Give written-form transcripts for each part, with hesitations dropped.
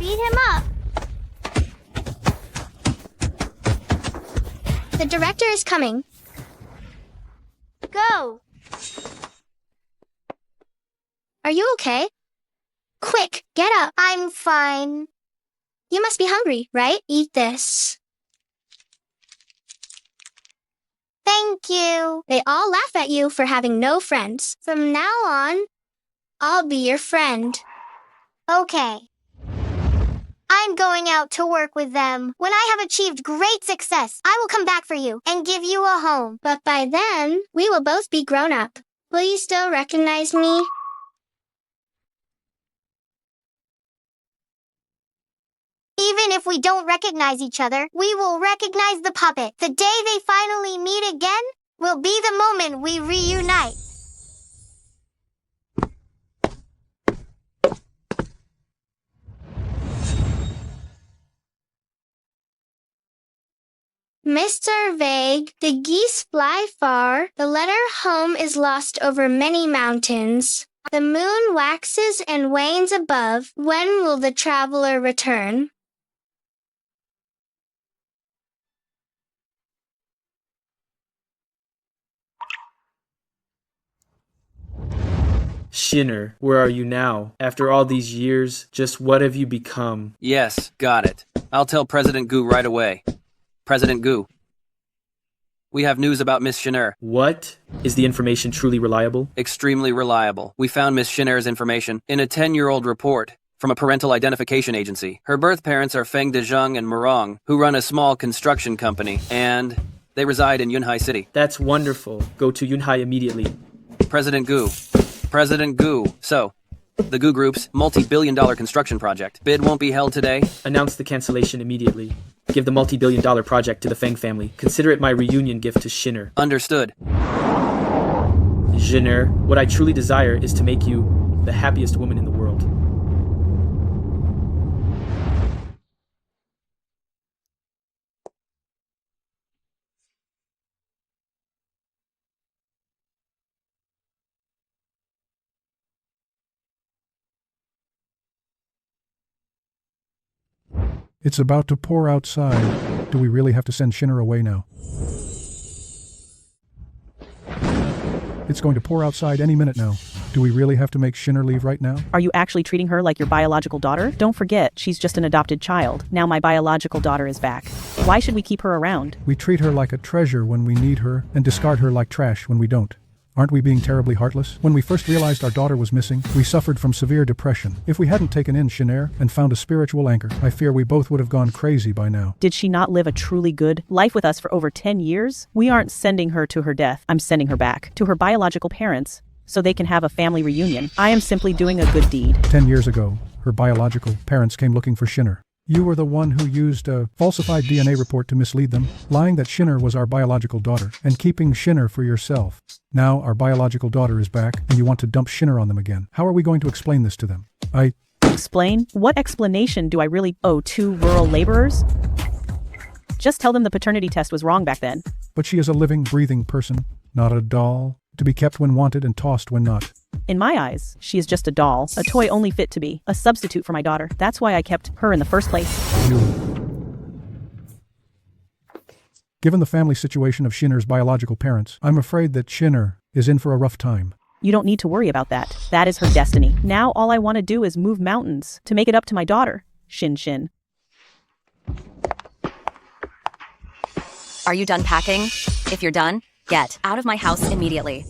beat him up. The director is coming. Go. Are you okay? Quick, get up. I'm fine. You must be hungry, right? Eat this. Thank you. They all laugh at you for having no friends. From now on, I'll be your friend. Okay. I'm going out to work with them. When I have achieved great success, I will come back for you and give you a home. But by then, we will both be grown up. Will you still recognize me? Even if we don't recognize each other, we will recognize the puppet. The day they finally meet again will be the moment we reunite. Mr. Vague, the geese fly far, the letter home is lost over many mountains. The moon waxes and wanes above. When will the traveler return? Xiner, where are you now? After all these years, just what have you become? Yes, got it. I'll tell President Gu right away. President Gu. We have news about Miss Xiner. What? Is the information truly reliable? Extremely reliable. We found Miss Xiner's information in a 10-year-old report from a parental identification agency. Her birth parents are Feng Xinxin and Murong, who run a small construction company, and they reside in Yunhai City. That's wonderful. Go to Yunhai immediately. President Gu. President Gu. So, the Gu Group's multi-billion-dollar construction project. Bid won't be held today. Announce the cancellation immediately. Give the multi-billion-dollar project to the Feng family. Consider it my reunion gift to Xiner. Understood. Xiner, what I truly desire is to make you the happiest woman in the world. It's about to pour outside. Do we really have to send Xiner away now? It's going to pour outside any minute now. Do we really have to make Xiner leave right now? Are you actually treating her like your biological daughter? Don't forget, she's just an adopted child. Now my biological daughter is back. Why should we keep her around? We treat her like a treasure when we need her and discard her like trash when we don't. Aren't we being terribly heartless? When we first realized our daughter was missing, we suffered from severe depression. If we hadn't taken in Xiner and found a spiritual anchor, I fear we both would have gone crazy by now. Did she not live a truly good life with us for over 10 years? We aren't sending her to her death. I'm sending her back to her biological parents so they can have a family reunion. I am simply doing a good deed. 10 years ago, her biological parents came looking for Xiner. You were the one who used a falsified DNA report to mislead them, lying that Xiner was our biological daughter, and keeping Xiner for yourself. Now our biological daughter is back, and you want to dump Xiner on them again. How are we going to explain this to them? Explain? What explanation do I really owe to rural laborers? Just tell them the paternity test was wrong back then. But she is a living, breathing person, not a doll, to be kept when wanted and tossed when not. In my eyes, she is just a doll, a toy only fit to be a substitute for my daughter. That's why I kept her in the first place. Given the family situation of Xiner's biological parents, I'm afraid that Xiner is in for a rough time. You don't need to worry about that. That is her destiny. Now all I want to do is move mountains to make it up to my daughter, Xinxin. Are you done packing? If you're done, get out of my house immediately.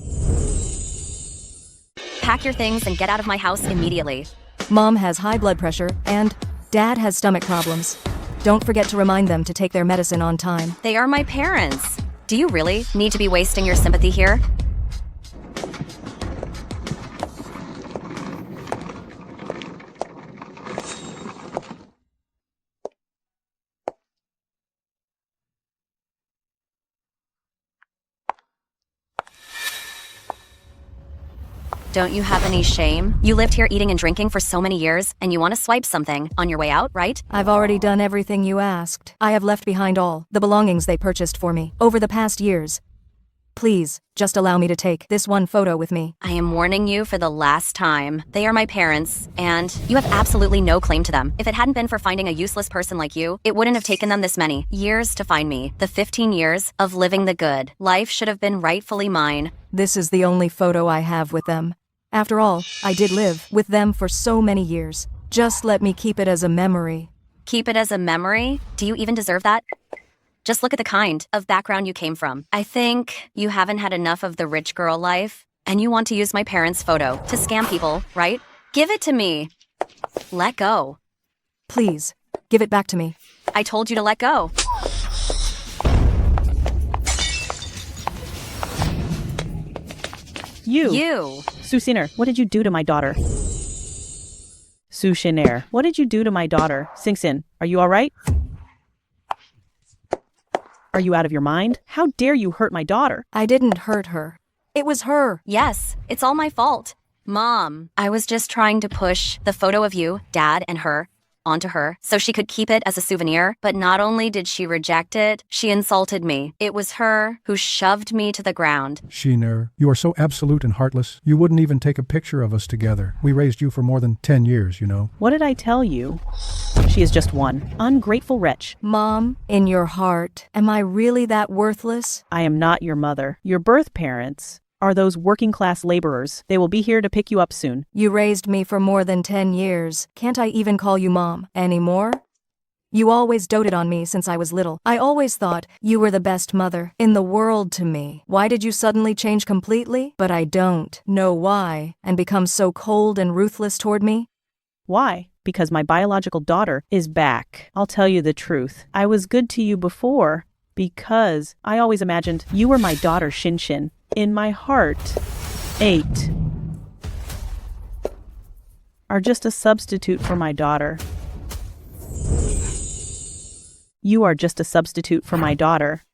Pack your things and get out of my house immediately. Mom has high blood pressure, and Dad has stomach problems. Don't forget to remind them to take their medicine on time. They are my parents. Do you really need to be wasting your sympathy here? Don't you have any shame? You lived here eating and drinking for so many years, and you want to swipe something on your way out, right? I've already done everything you asked. I have left behind all the belongings they purchased for me over the past years. Please, just allow me to take this one photo with me. I am warning you for the last time. They are my parents, and you have absolutely no claim to them. If it hadn't been for finding a useless person like you, it wouldn't have taken them this many years to find me. The 15 years of living the good life should have been rightfully mine. This is the only photo I have with them. After all, I did live with them for so many years. Just let me keep it as a memory. Keep it as a memory? Do you even deserve that? Just look at the kind of background you came from. I think you haven't had enough of the rich girl life, and you want to use my parents' photo to scam people, right? Give it to me. Let go. Please, give it back to me. I told you to let go. You. Su Xin'er, what did you do to my daughter? Su Xin'er, what did you do to my daughter? Xinxin, are you all right? Are you out of your mind? How dare you hurt my daughter? I didn't hurt her. It was her. Yes, it's all my fault. Mom, I was just trying to push the photo of you, Dad, and her onto her so she could keep it as a souvenir, but not only did she reject it, she insulted me. It was her who shoved me to the ground. Xiner, you are so absolute and heartless. You wouldn't even take a picture of us together. We raised you for more than 10 years, you know. What did I tell you? She is just one ungrateful wretch. Mom, in your heart, am I really that worthless? I am not your mother. Your birth parents are those working-class laborers. They will be here to pick you up soon. You raised me for more than 10 years. Can't I even call you Mom anymore? You always doted on me since I was little. I always thought you were the best mother in the world to me. Why did you suddenly change completely? But I don't know why, and become so cold and ruthless toward me. Why? Because my biological daughter is back. I'll tell you the truth. I was good to you before because I always imagined you were my daughter Xinxin. In my heart, 8 are just a substitute for my daughter. You are just a substitute for my daughter.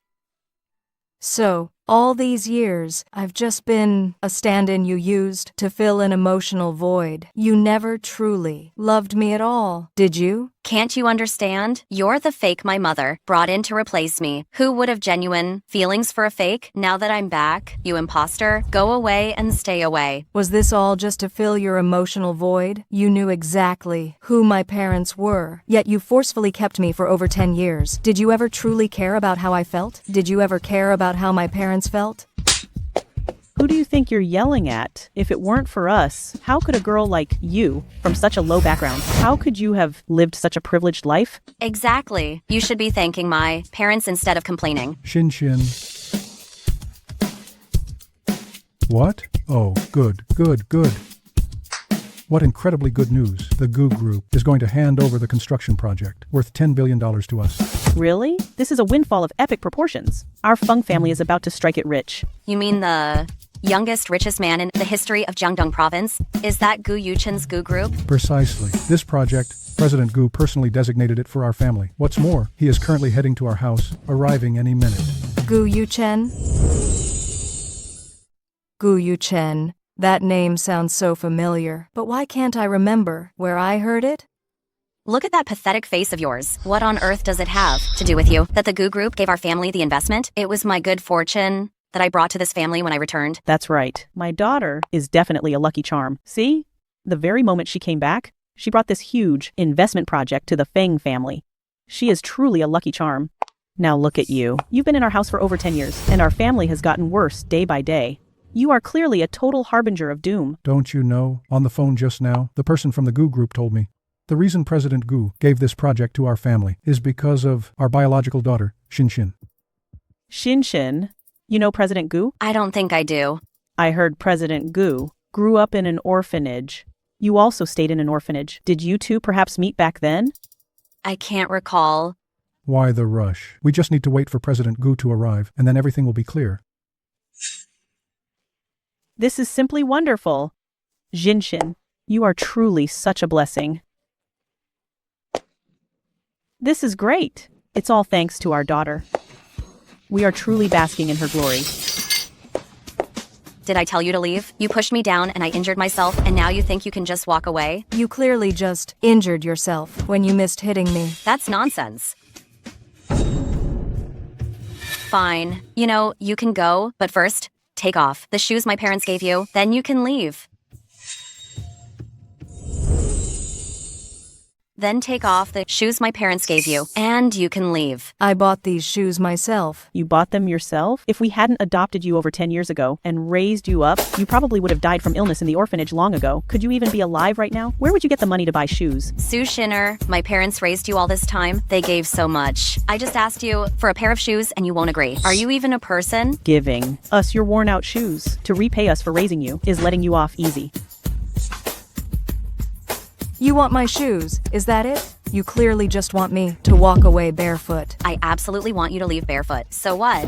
So, all these years, I've just been a stand-in you used to fill an emotional void. You never truly loved me at all, did you? Can't you understand? You're the fake my mother brought in to replace me. Who would have genuine feelings for a fake? Now that I'm back, you imposter, go away and stay away. Was this all just to fill your emotional void? You knew exactly who my parents were, yet you forcefully kept me for over 10 years. Did you ever truly care about how I felt? Did you ever care about how my parents felt? Who do you think you're yelling at? If it weren't for us, how could a girl like you, from such a low background, how could you have lived such a privileged life? Exactly. You should be thanking my parents instead of complaining. Xinxin. What? Oh, good. What incredibly good news. The Goo Group is going to hand over the construction project, worth $10 billion to us. Really? This is a windfall of epic proportions. Our Feng family is about to strike it rich. You mean the youngest, richest man in the history of Jiangdong province? Is that Gu Yuchen's Gu Group? Precisely. This project, President Gu personally designated it for our family. What's more, he is currently heading to our house, arriving any minute. Gu Yuchen? Gu Yuchen. That name sounds so familiar, but why can't I remember where I heard it? Look at that pathetic face of yours. What on earth does it have to do with you? That the Gu Group gave our family the investment? It was my good fortune that I brought to this family when I returned. That's right. My daughter is definitely a lucky charm. See? The very moment she came back, she brought this huge investment project to the Feng family. She is truly a lucky charm. Now look at you. You've been in our house for over 10 years, and our family has gotten worse day by day. You are clearly a total harbinger of doom. Don't you know? On the phone just now, the person from the Gu Group told me. The reason President Gu gave this project to our family is because of our biological daughter, Xinxin. Xinxin? You know President Gu? I don't think I do. I heard President Gu grew up in an orphanage. You also stayed in an orphanage. Did you two perhaps meet back then? I can't recall. Why the rush? We just need to wait for President Gu to arrive, and then everything will be clear. This is simply wonderful. Xinxin, you are truly such a blessing. This is great. It's all thanks to our daughter. We are truly basking in her glory. Did I tell you to leave? You pushed me down and I injured myself, and now you think you can just walk away? You clearly just injured yourself when you missed hitting me. That's nonsense. Fine. You know, you can go, but first, take off the shoes my parents gave you, then you can leave. Then take off the shoes my parents gave you, and you can leave. I bought these shoes myself. You bought them yourself? If we hadn't adopted you over 10 years ago and raised you up, you probably would have died from illness in the orphanage long ago. Could you even be alive right now? Where would you get the money to buy shoes? Su Xin'er, my parents raised you all this time. They gave so much. I just asked you for a pair of shoes and you won't agree. Are you even a person? Giving us your worn out shoes to repay us for raising you is letting you off easy. You want my shoes, is that it? You clearly just want me to walk away barefoot. I absolutely want you to leave barefoot. So what?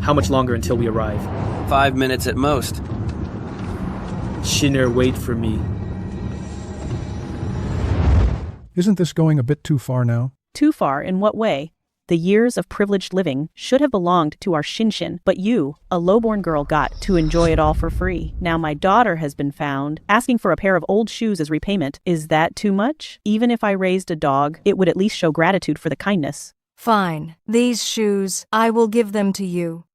How much longer until we arrive? 5 minutes at most. Xiner, wait for me. Isn't this going a bit too far now? Too far in what way? The years of privileged living should have belonged to our Xinxin, but you, a lowborn girl, got to enjoy it all for free. Now my daughter has been found, asking for a pair of old shoes as repayment. Is that too much? Even if I raised a dog, it would at least show gratitude for the kindness. Fine. These shoes, I will give them to you.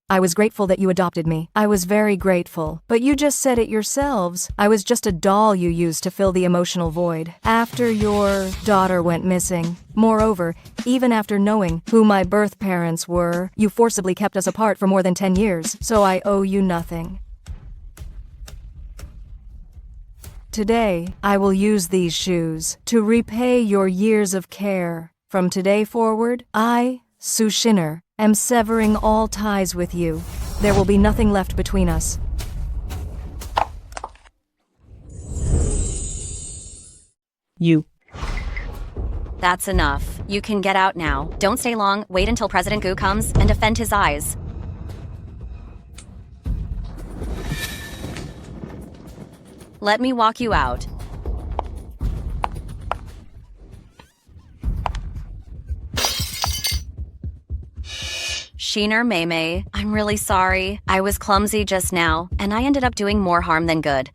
I was grateful that you adopted me. I was very grateful. But you just said it yourselves. I was just a doll you used to fill the emotional void. After your daughter went missing. Moreover, even after knowing who my birth parents were, you forcibly kept us apart for more than 10 years. So I owe you nothing. Today, I will use these shoes to repay your years of care. From today forward, I, Su Xin'er, am severing all ties with you. There will be nothing left between us. You. That's enough. You can get out now. Don't stay long. Wait until President Gu comes and defend his eyes. Let me walk you out. Xiner Mei, I'm really sorry. I was clumsy just now, and I ended up doing more harm than good.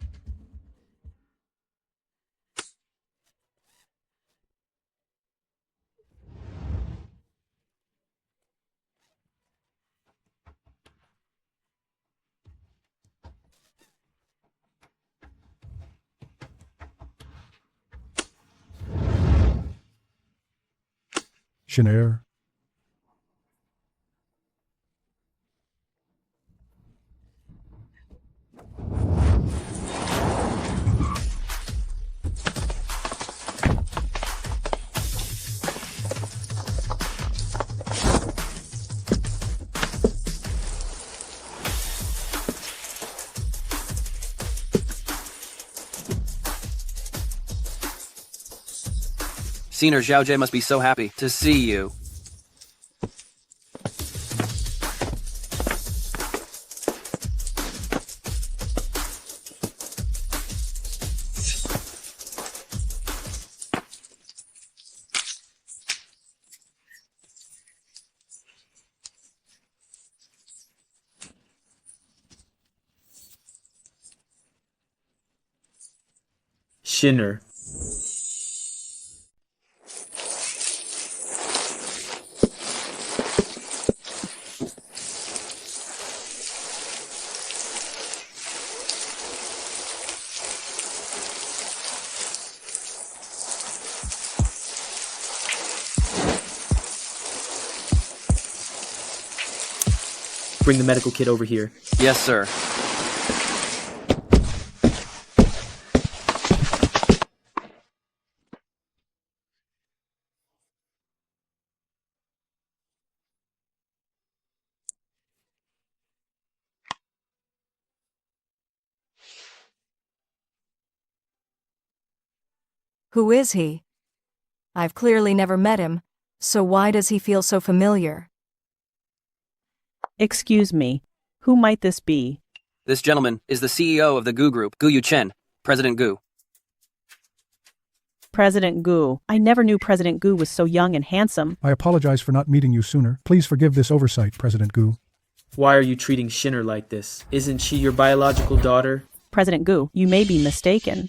Xiner. Xiner Xiaojie must be so happy to see you. Xiner. Bring the medical kit over here. Yes, sir. Who is he? I've clearly never met him, so why does he feel so familiar? Excuse me. Who might this be? This gentleman is the CEO of the Gu Group, Gu Yuchen, President Gu. President Gu. I never knew President Gu was so young and handsome. I apologize for not meeting you sooner. Please forgive this oversight, President Gu. Why are you treating Xiner like this? Isn't she your biological daughter? President Gu, you may be mistaken.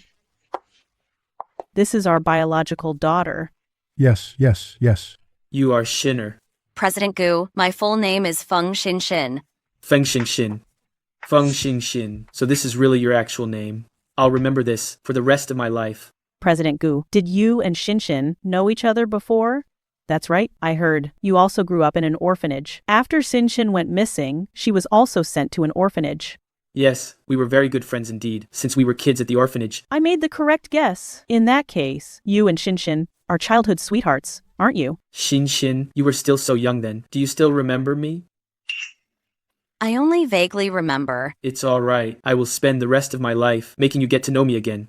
This is our biological daughter. Yes, yes, yes. You are Xiner. President Gu, my full name is Feng Xinxin. Feng Xinxin. Feng Xinxin. So this is really your actual name. I'll remember this for the rest of my life. President Gu, did you and Xinxin know each other before? That's right, I heard. You also grew up in an orphanage. After Xinxin went missing, she was also sent to an orphanage. Yes, we were very good friends indeed, since we were kids at the orphanage. I made the correct guess. In that case, you and Xinxin are childhood sweethearts, aren't you? Xinxin, you were still so young then. Do you still remember me? I only vaguely remember. It's all right. I will spend the rest of my life making you get to know me again.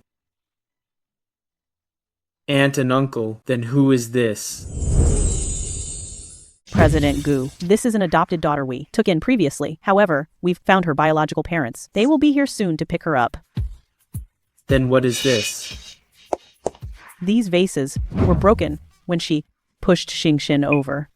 Aunt and uncle, then who is this? President Gu, this is an adopted daughter we took in previously. However, we've found her biological parents. They will be here soon to pick her up. Then what is this? These vases were broken when she pushed Xinxin over.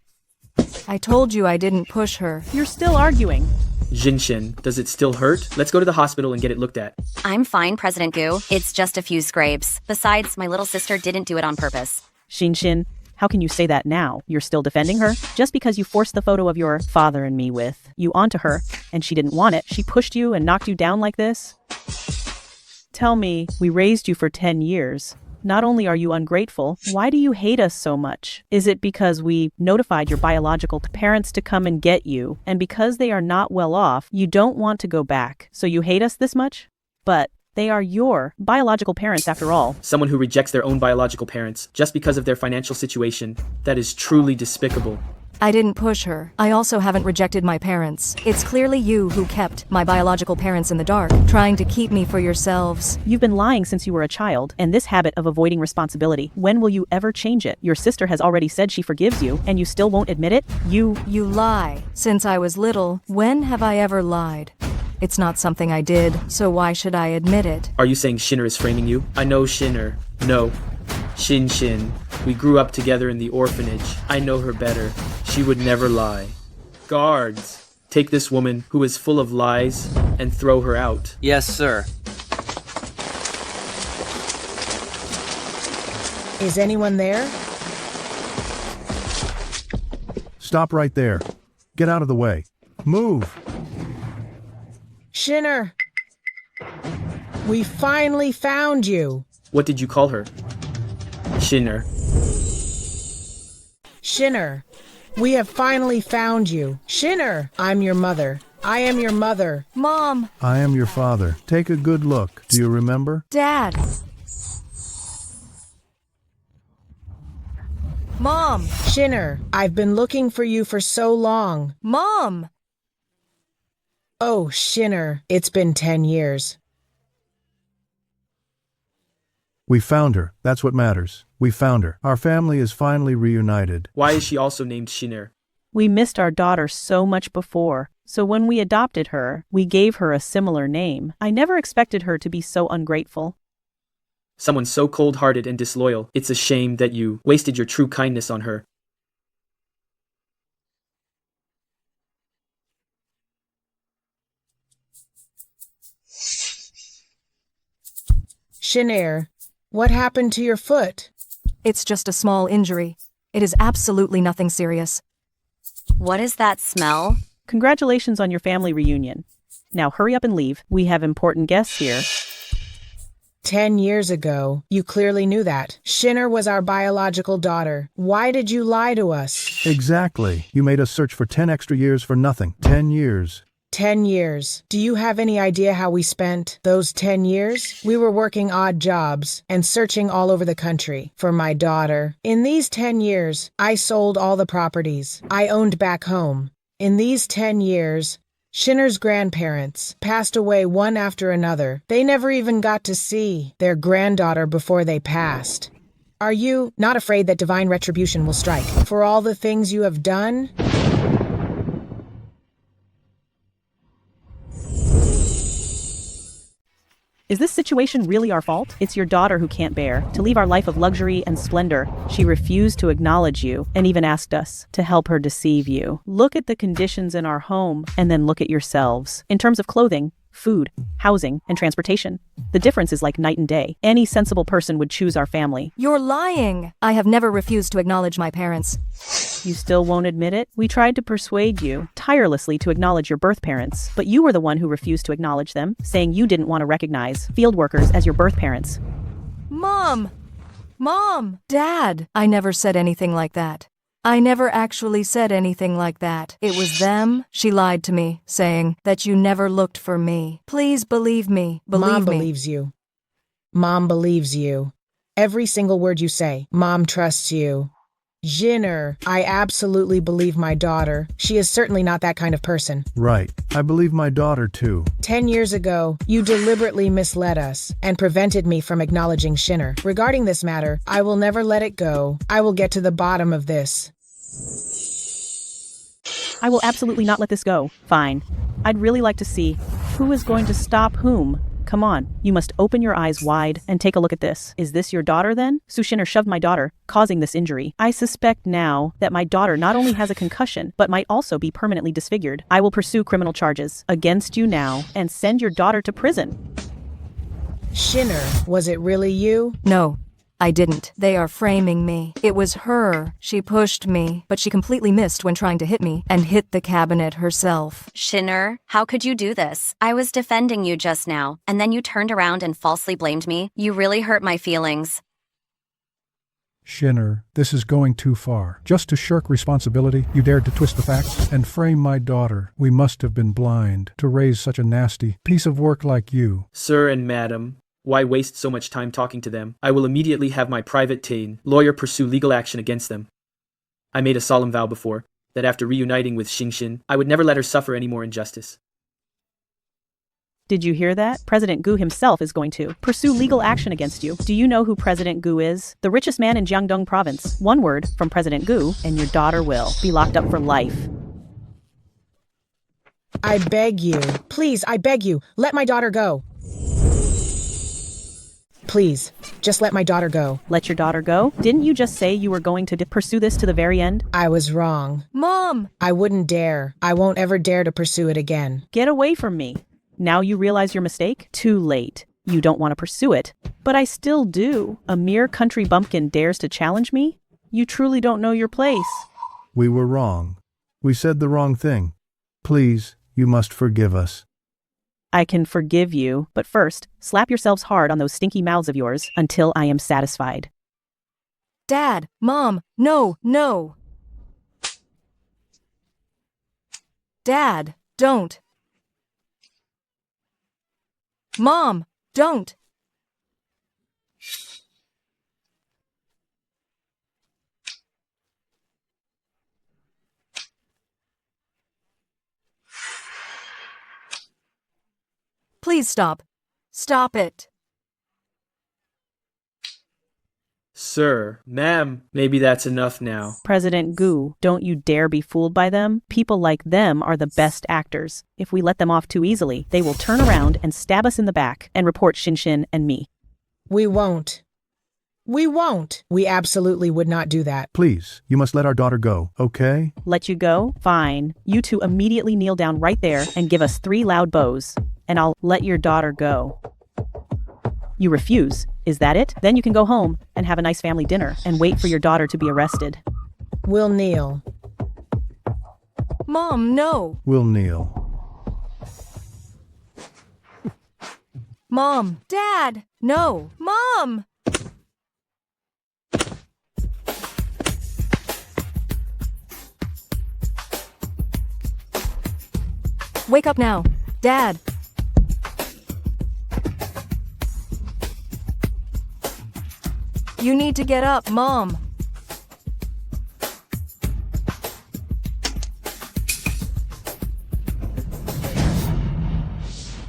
I told you I didn't push her. You're still arguing. Xinxin, does it still hurt? Let's go to the hospital and get it looked at. I'm fine, President Gu. It's just a few scrapes. Besides, my little sister didn't do it on purpose. Xinxin, how can you say that now? You're still defending her? Just because you forced the photo of your father and me with you onto her, and she didn't want it, she pushed you and knocked you down like this? Tell me, we raised you for 10 years. Not only are you ungrateful, why do you hate us so much? Is it because we notified your biological parents to come and get you, and because they are not well off, you don't want to go back, so you hate us this much? But they are your biological parents after all. Someone who rejects their own biological parents just because of their financial situation, that is truly despicable. I didn't push her. I also haven't rejected my parents. It's clearly you who kept my biological parents in the dark, trying to keep me for yourselves. You've been lying since you were a child, and this habit of avoiding responsibility, when will you ever change it? Your sister has already said she forgives you, and you still won't admit it? You lie. Since I was little, when have I ever lied? It's not something I did, so why should I admit it? Are you saying Xiner is framing you? I know Xiner. No. Xinxin. We grew up together in the orphanage. I know her better. She would never lie. Guards, take this woman who is full of lies and throw her out. Yes, sir. Is anyone there? Stop right there. Get out of the way. Move. Xiner! We finally found you! What did you call her? Xiner. Xiner, we have finally found you. Xiner, I'm your mother. I am your mother. Mom! I am your father. Take a good look. Do you remember? Dad! Mom! Xiner, I've been looking for you for so long. Mom! Oh, Xiner, it's been 10 years. We found her. That's what matters. We found her. Our family is finally reunited. Why is she also named Xiner? We missed our daughter so much before, so when we adopted her, we gave her a similar name. I never expected her to be so ungrateful. Someone so cold-hearted and disloyal. It's a shame that you wasted your true kindness on her. Xiner, what happened to your foot? It's just a small injury. It is absolutely nothing serious. What is that smell? Congratulations on your family reunion. Now hurry up and leave. We have important guests here. 10 years ago, you clearly knew that. Xiner was our biological daughter. Why did you lie to us? Exactly. You made us search for 10 extra years for nothing. 10 years. 10 years. Do you have any idea how we spent those 10 years? We were working odd jobs and searching all over the country for my daughter. In these 10 years, I sold all the properties I owned back home. In these 10 years, Xiner's grandparents passed away one after another. They never even got to see their granddaughter before they passed. Are you not afraid that divine retribution will strike for all the things you have done? Is this situation really our fault? It's your daughter who can't bear to leave our life of luxury and splendor. She refused to acknowledge you and even asked us to help her deceive you. Look at the conditions in our home and then look at yourselves. In terms of clothing, food, housing, and transportation. The difference is like night and day. Any sensible person would choose our family. You're lying. I have never refused to acknowledge my parents. You still won't admit it? We tried to persuade you tirelessly to acknowledge your birth parents, but you were the one who refused to acknowledge them, saying you didn't want to recognize field workers as your birth parents. Mom! Mom! Dad! I never said anything like that. I never actually said anything like that. It was them. She lied to me, saying that you never looked for me. Please believe me. Mom Me. believes you. Mom believes you. Every single word you say. Mom trusts you. Xiner, I absolutely believe my daughter. She is certainly not that kind of person. Right. I believe my daughter, too. 10 years ago, you deliberately misled us and prevented me from acknowledging Xiner. Regarding this matter, I will never let it go. I will get to the bottom of this. I will absolutely not let this go. Fine. I'd really like to see who is going to stop whom. Come on, you must open your eyes wide and take a look at this. Is this your daughter then? Su Xin'er shoved my daughter, causing this injury. I suspect now that my daughter not only has a concussion, but might also be permanently disfigured. I will pursue criminal charges against you now and send your daughter to prison. Xiner, was it really you? No, I didn't. They are framing me. It was her. She pushed me, but she completely missed when trying to hit me and hit the cabinet herself. Xiner, how could you do this? I was defending you just now, and then you turned around and falsely blamed me. You really hurt my feelings. Xiner, this is going too far. Just to shirk responsibility, you dared to twist the facts and frame my daughter. We must have been blind to raise such a nasty piece of work like you. Sir and madam, why waste so much time talking to them? I will immediately have my private lawyer pursue legal action against them. I made a solemn vow before that after reuniting with Xinxin, I would never let her suffer any more injustice. Did you hear that? President Gu himself is going to pursue legal action against you. Do you know who President Gu is? The richest man in Jiangdong province. One word from President Gu, and your daughter will be locked up for life. I beg you. Please, I beg you. Let my daughter go. Please, just let my daughter go. Let your daughter go? Didn't you just say you were going to pursue this to the very end? I was wrong. Mom! I wouldn't dare. I won't ever dare to pursue it again. Get away from me. Now you realize your mistake? Too late. You don't want to pursue it. But I still do. A mere country bumpkin dares to challenge me? You truly don't know your place. We were wrong. We said the wrong thing. Please, you must forgive us. I can forgive you, but first, slap yourselves hard on those stinky mouths of yours until I am satisfied. Dad! Mom! No! No! Dad! Don't! Mom! Don't! Please stop. Stop it. Sir, ma'am, maybe that's enough now. President Gu, don't you dare be fooled by them. People like them are the best actors. If we let them off too easily, they will turn around and stab us in the back and report Xinxin and me. We won't. We won't. We absolutely would not do that. Please, you must let our daughter go, okay? Let you go? Fine. You two immediately kneel down right there and give us 3 loud bows, and I'll let your daughter go. You refuse. Is that it? Then you can go home and have a nice family dinner and wait for your daughter to be arrested. We'll kneel. Mom, no. We'll kneel. Mom. Dad. No. Mom. Wake up now. Dad. You need to get up, Mom.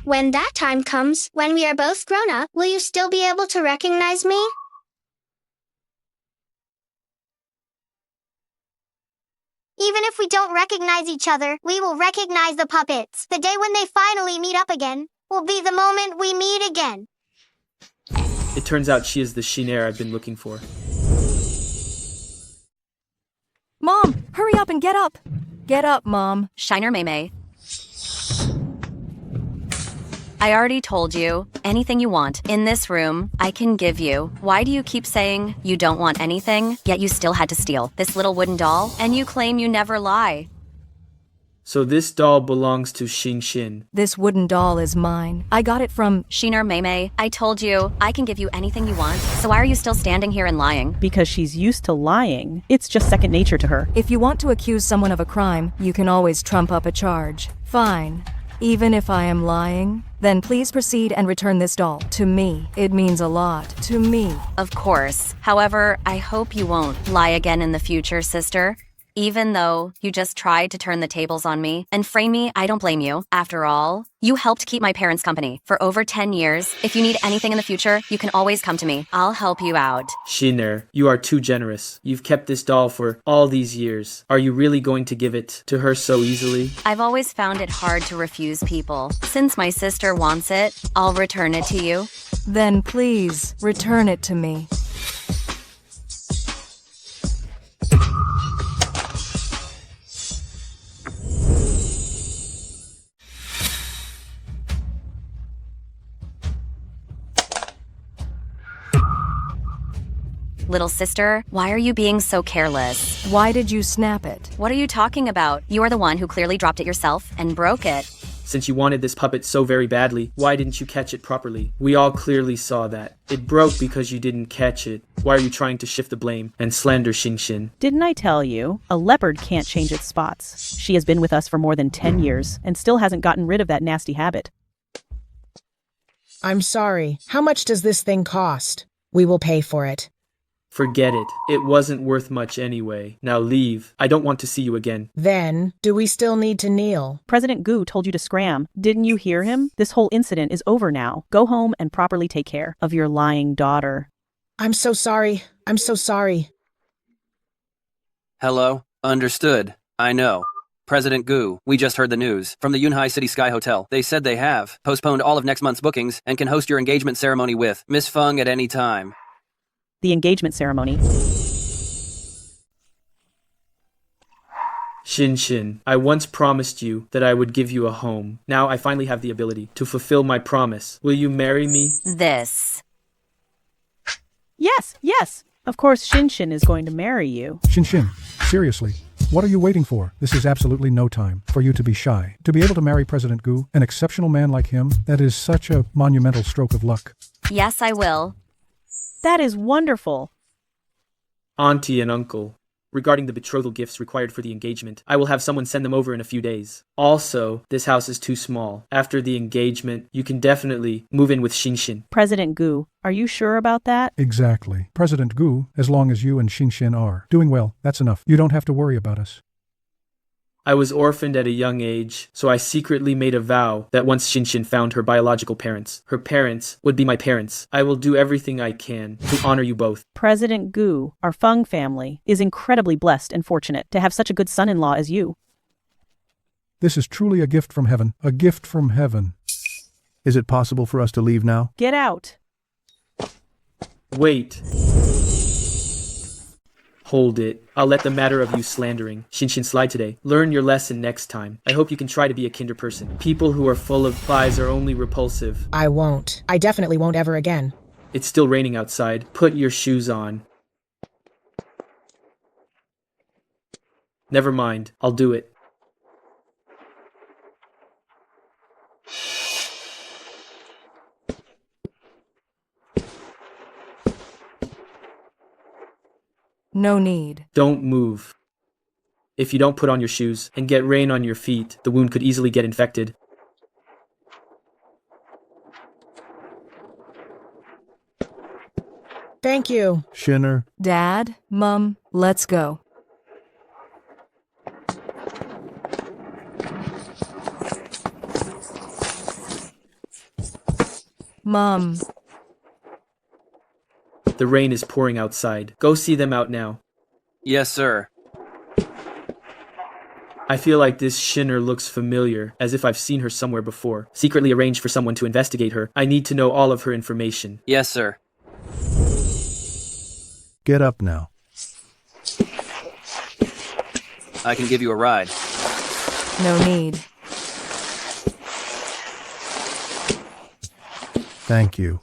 When that time comes, when we are both grown up, will you still be able to recognize me? Even if we don't recognize each other, we will recognize the puppets. The day when they finally meet up again will be the moment we meet again. It turns out she is the Xiner I've been looking for. Mom, hurry up and get up. Get up, Mom. Xiner Mei Mei. I already told you. Anything you want. In this room, I can give you. Why do you keep saying you don't want anything, yet you still had to steal this little wooden doll? And you claim you never lie. So this doll belongs to Xinxin. This wooden doll is mine. I got it from. Xiner Mei, I told you, I can give you anything you want. So why are you still standing here and lying? Because she's used to lying. It's just second nature to her. If you want to accuse someone of a crime, you can always trump up a charge. Fine. Even if I am lying, then please proceed and return this doll to me. It means a lot to me. Of course. However, I hope you won't lie again in the future, sister. Even though you just tried to turn the tables on me and frame me, I don't blame you. After all, you helped keep my parents company for over 10 years. If you need anything in the future, you can always come to me. I'll help you out. Xiner, you are too generous. You've kept this doll for all these years. Are you really going to give it to her so easily? I've always found it hard to refuse people. Since my sister wants it, I'll return it to you. Then please, return it to me. Little sister, why are you being so careless? Why did you snap it? What are you talking about? You are the one who clearly dropped it yourself and broke it. Since you wanted this puppet so very badly, why didn't you catch it properly? We all clearly saw that. It broke because you didn't catch it. Why are you trying to shift the blame and slander Xinxin? Didn't I tell you? A leopard can't change its spots. She has been with us for more than 10 years and still hasn't gotten rid of that nasty habit. I'm sorry. How much does this thing cost? We will pay for it. Forget it. It wasn't worth much anyway. Now leave. I don't want to see you again. Then, do we still need to kneel? President Gu told you to scram. Didn't you hear him? This whole incident is over now. Go home and properly take care of your lying daughter. I'm so sorry. I'm so sorry. Hello? Understood. I know. President Gu, we just heard the news from the Yunhai City Sky Hotel. They said they have postponed all of next month's bookings and can host your engagement ceremony with Miss Feng at any time. The engagement ceremony. Xinxin, I once promised you that I would give you a home. Now I finally have the ability to fulfill my promise. Will you marry me? This. Yes. Of course Xinxin is going to marry you. Xinxin, seriously, what are you waiting for? This is absolutely no time for you to be shy. To be able to marry President Gu, an exceptional man like him, that is such a monumental stroke of luck. Yes, I will. That is wonderful. Auntie and uncle, regarding the betrothal gifts required for the engagement, I will have someone send them over in a few days. Also, this house is too small. After the engagement, you can definitely move in with Xinxin. President Gu, are you sure about that? Exactly. President Gu, as long as you and Xinxin are doing well, that's enough. You don't have to worry about us. I was orphaned at a young age, so I secretly made a vow that once Xinxin found her biological parents, her parents would be my parents. I will do everything I can to honor you both. President Gu, our Feng family, is incredibly blessed and fortunate to have such a good son-in-law as you. This is truly a gift from heaven. A gift from heaven. Is it possible for us to leave now? Get out. Wait. Hold it. I'll let the matter of you slandering Xinxin slide today. Learn your lesson next time. I hope you can try to be a kinder person. People who are full of lies are only repulsive. I won't. I definitely won't ever again. It's still raining outside. Put your shoes on. Never mind. I'll do it. No need. Don't move. If you don't put on your shoes and get rain on your feet, the wound could easily get infected. Thank you. Xiner, Dad, Mom, let's go. Mom. The rain is pouring outside. Go see them out now. Yes, sir. I feel like this Xiner looks familiar, as if I've seen her somewhere before. Secretly arranged for someone to investigate her. I need to know all of her information. Yes, sir. get up now. I can give you a ride. No need. Thank you.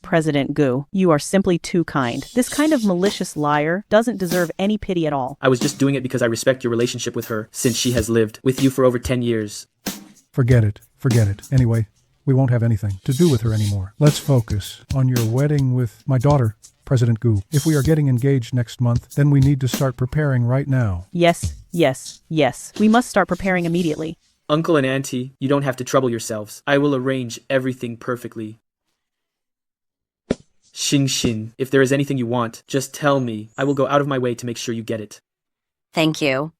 President Gu, you are simply too kind. This kind of malicious liar doesn't deserve any pity at all. I was just doing it because I respect your relationship with her, since she has lived with you for over 10 years. Forget it. Forget it. Anyway, we won't have anything to do with her anymore. Let's focus on your wedding with my daughter, President Gu. If we are getting engaged next month, then we need to start preparing right now. Yes, yes, yes. We must start preparing immediately. Uncle and Auntie, you don't have to trouble yourselves. I will arrange everything perfectly. Xinxin, if there is anything you want, just tell me. I will go out of my way to make sure you get it. Thank you.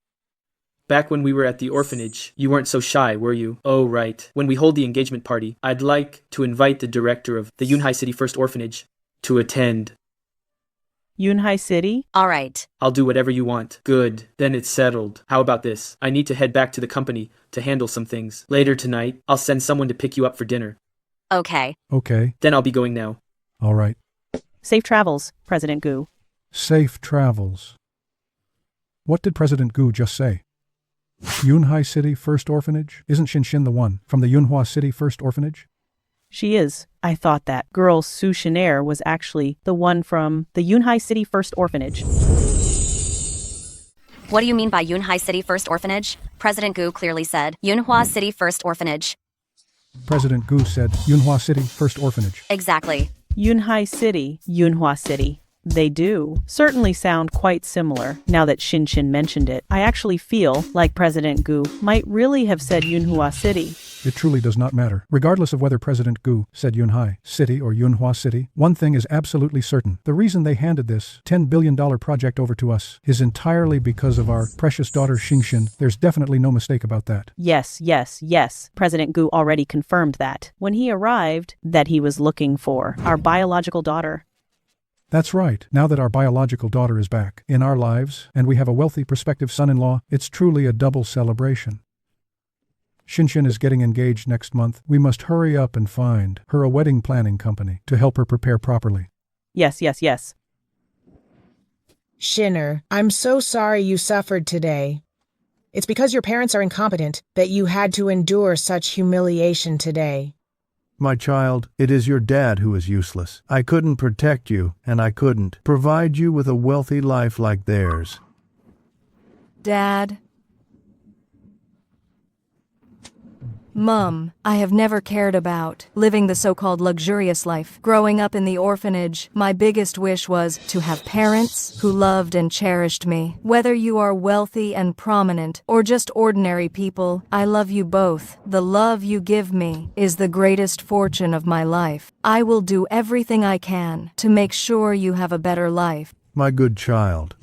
Back when we were at the orphanage, you weren't so shy, were you? Oh, right. When we hold the engagement party, I'd like to invite the director of the Yunhai City First Orphanage to attend. Yunhai City? All right. I'll do whatever you want. Good. Then it's settled. How about this? I need to head back to the company to handle some things. Later tonight, I'll send someone to pick you up for dinner. Okay. Okay. Then I'll be going now. All right. Safe travels, President Gu. Safe travels. What did President Gu just say? Yunhai City First Orphanage? Isn't Xinxin the one from the Yunhua City First Orphanage? She is. I thought that girl Su Xin'er was actually the one from the Yunhai City First Orphanage. What do you mean by Yunhai City First Orphanage? President Gu clearly said Yunhua City First Orphanage. President Gu said Yunhua City First Orphanage. Exactly. Yunhai City, Yunhua City. They do certainly sound quite similar. Now that Xinxin mentioned it, I actually feel like President Gu might really have said Yunhua City. It truly does not matter. Regardless of whether President Gu said Yunhai City or Yunhua City, one thing is absolutely certain. The reason they handed this $10 billion project over to us is entirely because of our precious daughter Xinxin. There's definitely no mistake about that. Yes, yes, yes. President Gu already confirmed that when he arrived that he was looking for our biological daughter. That's right. Now that our biological daughter is back in our lives, and we have a wealthy prospective son-in-law, it's truly a double celebration. Xinxin is getting engaged next month. We must hurry up and find her a wedding planning company to help her prepare properly. Yes, yes, yes. Xiner, I'm so sorry you suffered today. It's because your parents are incompetent that you had to endure such humiliation today. My child, it is your dad who is useless. I couldn't protect you, and I couldn't provide you with a wealthy life like theirs. Dad. Mum, I have never cared about living the so-called luxurious life. Growing up in the orphanage, my biggest wish was to have parents who loved and cherished me. Whether you are wealthy and prominent or just ordinary people, I love you both. The love you give me is the greatest fortune of my life. I will do everything I can to make sure you have a better life. My good child.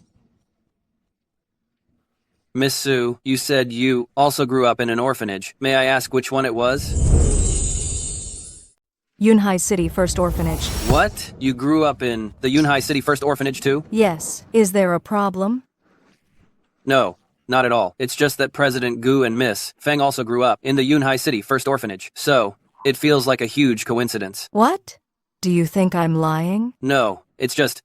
Miss Su, you said you also grew up in an orphanage. May I ask which one it was? Yunhai City First Orphanage. What? You grew up in the Yunhai City First Orphanage too? Yes. Is there a problem? No, not at all. It's just that President Gu and Miss Feng also grew up in the Yunhai City First Orphanage. So, it feels like a huge coincidence. What? Do you think I'm lying? No, it's just,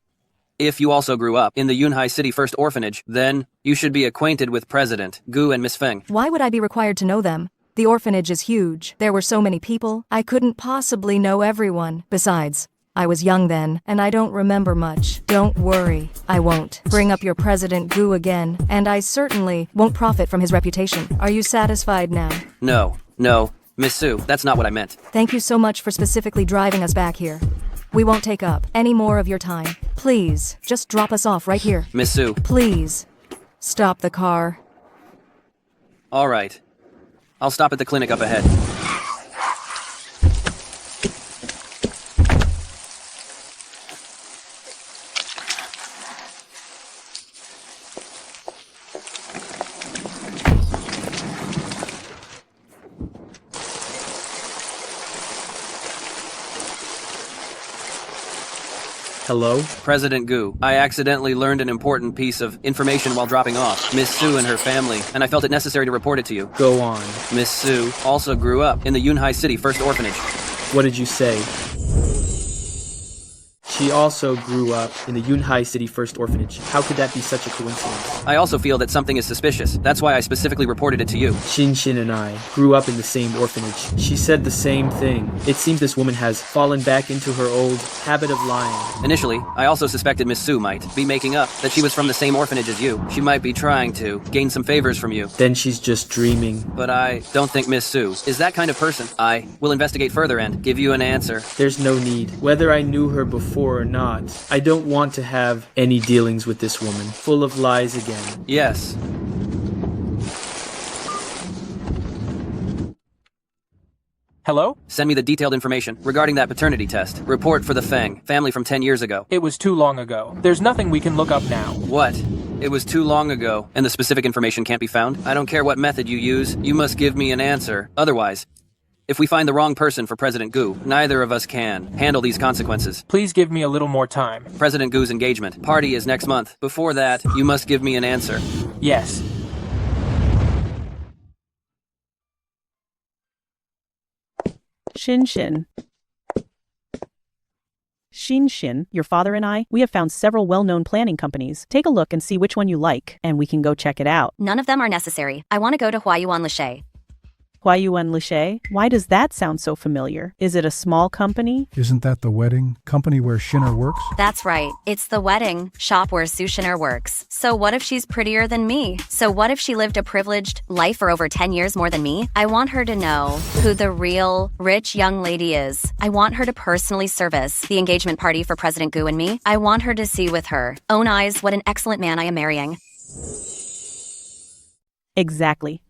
if you also grew up in the Yunhai City First Orphanage, then you should be acquainted with President Gu and Miss Feng. Why would I be required to know them? The orphanage is huge. There were so many people. I couldn't possibly know everyone. Besides, I was young then, and I don't remember much. Don't worry. I won't bring up your President Gu again, and I certainly won't profit from his reputation. Are you satisfied now? No, Miss Su, that's not what I meant. Thank you so much for specifically driving us back here. We won't take up any more of your time. Please, just drop us off right here. Miss Su. Please, stop the car. All right. I'll stop at the clinic up ahead. Hello? President Gu, I accidentally learned an important piece of information while dropping off Miss Su and her family, and I felt it necessary to report it to you. Go on. Miss Su also grew up in the Yunhai City First Orphanage. What did you say? She also grew up in the Yunhai City First Orphanage. How could that be such a coincidence? I also feel that something is suspicious. That's why I specifically reported it to you. Xinxin and I grew up in the same orphanage. She said the same thing. It seems this woman has fallen back into her old habit of lying. Initially, I also suspected Miss Su might be making up that she was from the same orphanage as you. She might be trying to gain some favors from you. Then she's just dreaming. But I don't think Miss Su is that kind of person. I will investigate further and give you an answer. There's no need. Whether I knew her before or not, I don't want to have any dealings with this woman. Full of lies again. Yes. Hello? Send me the detailed information regarding that paternity test. Report for the Feng family from 10 years ago. It was too long ago. There's nothing we can look up now. What? It was too long ago, and the specific information can't be found? I don't care what method you use, you must give me an answer. Otherwise, if we find the wrong person for President Gu, neither of us can handle these consequences. Please give me a little more time. President Gu's engagement party is next month. Before that, you must give me an answer. Yes. Xinxin. Xinxin, your father and I, we have found several well-known planning companies. Take a look and see which one you like, and we can go check it out. None of them are necessary. I want to go to Huayuan Lishay. Huayuan Lishay? Why does that sound so familiar? Is it a small company? Isn't that the wedding company where Xiner works? That's right. It's the wedding shop where Su Xin'er works. So what if she's prettier than me? So what if she lived a privileged life for over 10 years more than me? I want her to know who the real rich young lady is. I want her to personally service the engagement party for President Gu and me. I want her to see with her own eyes what an excellent man I am marrying. Exactly.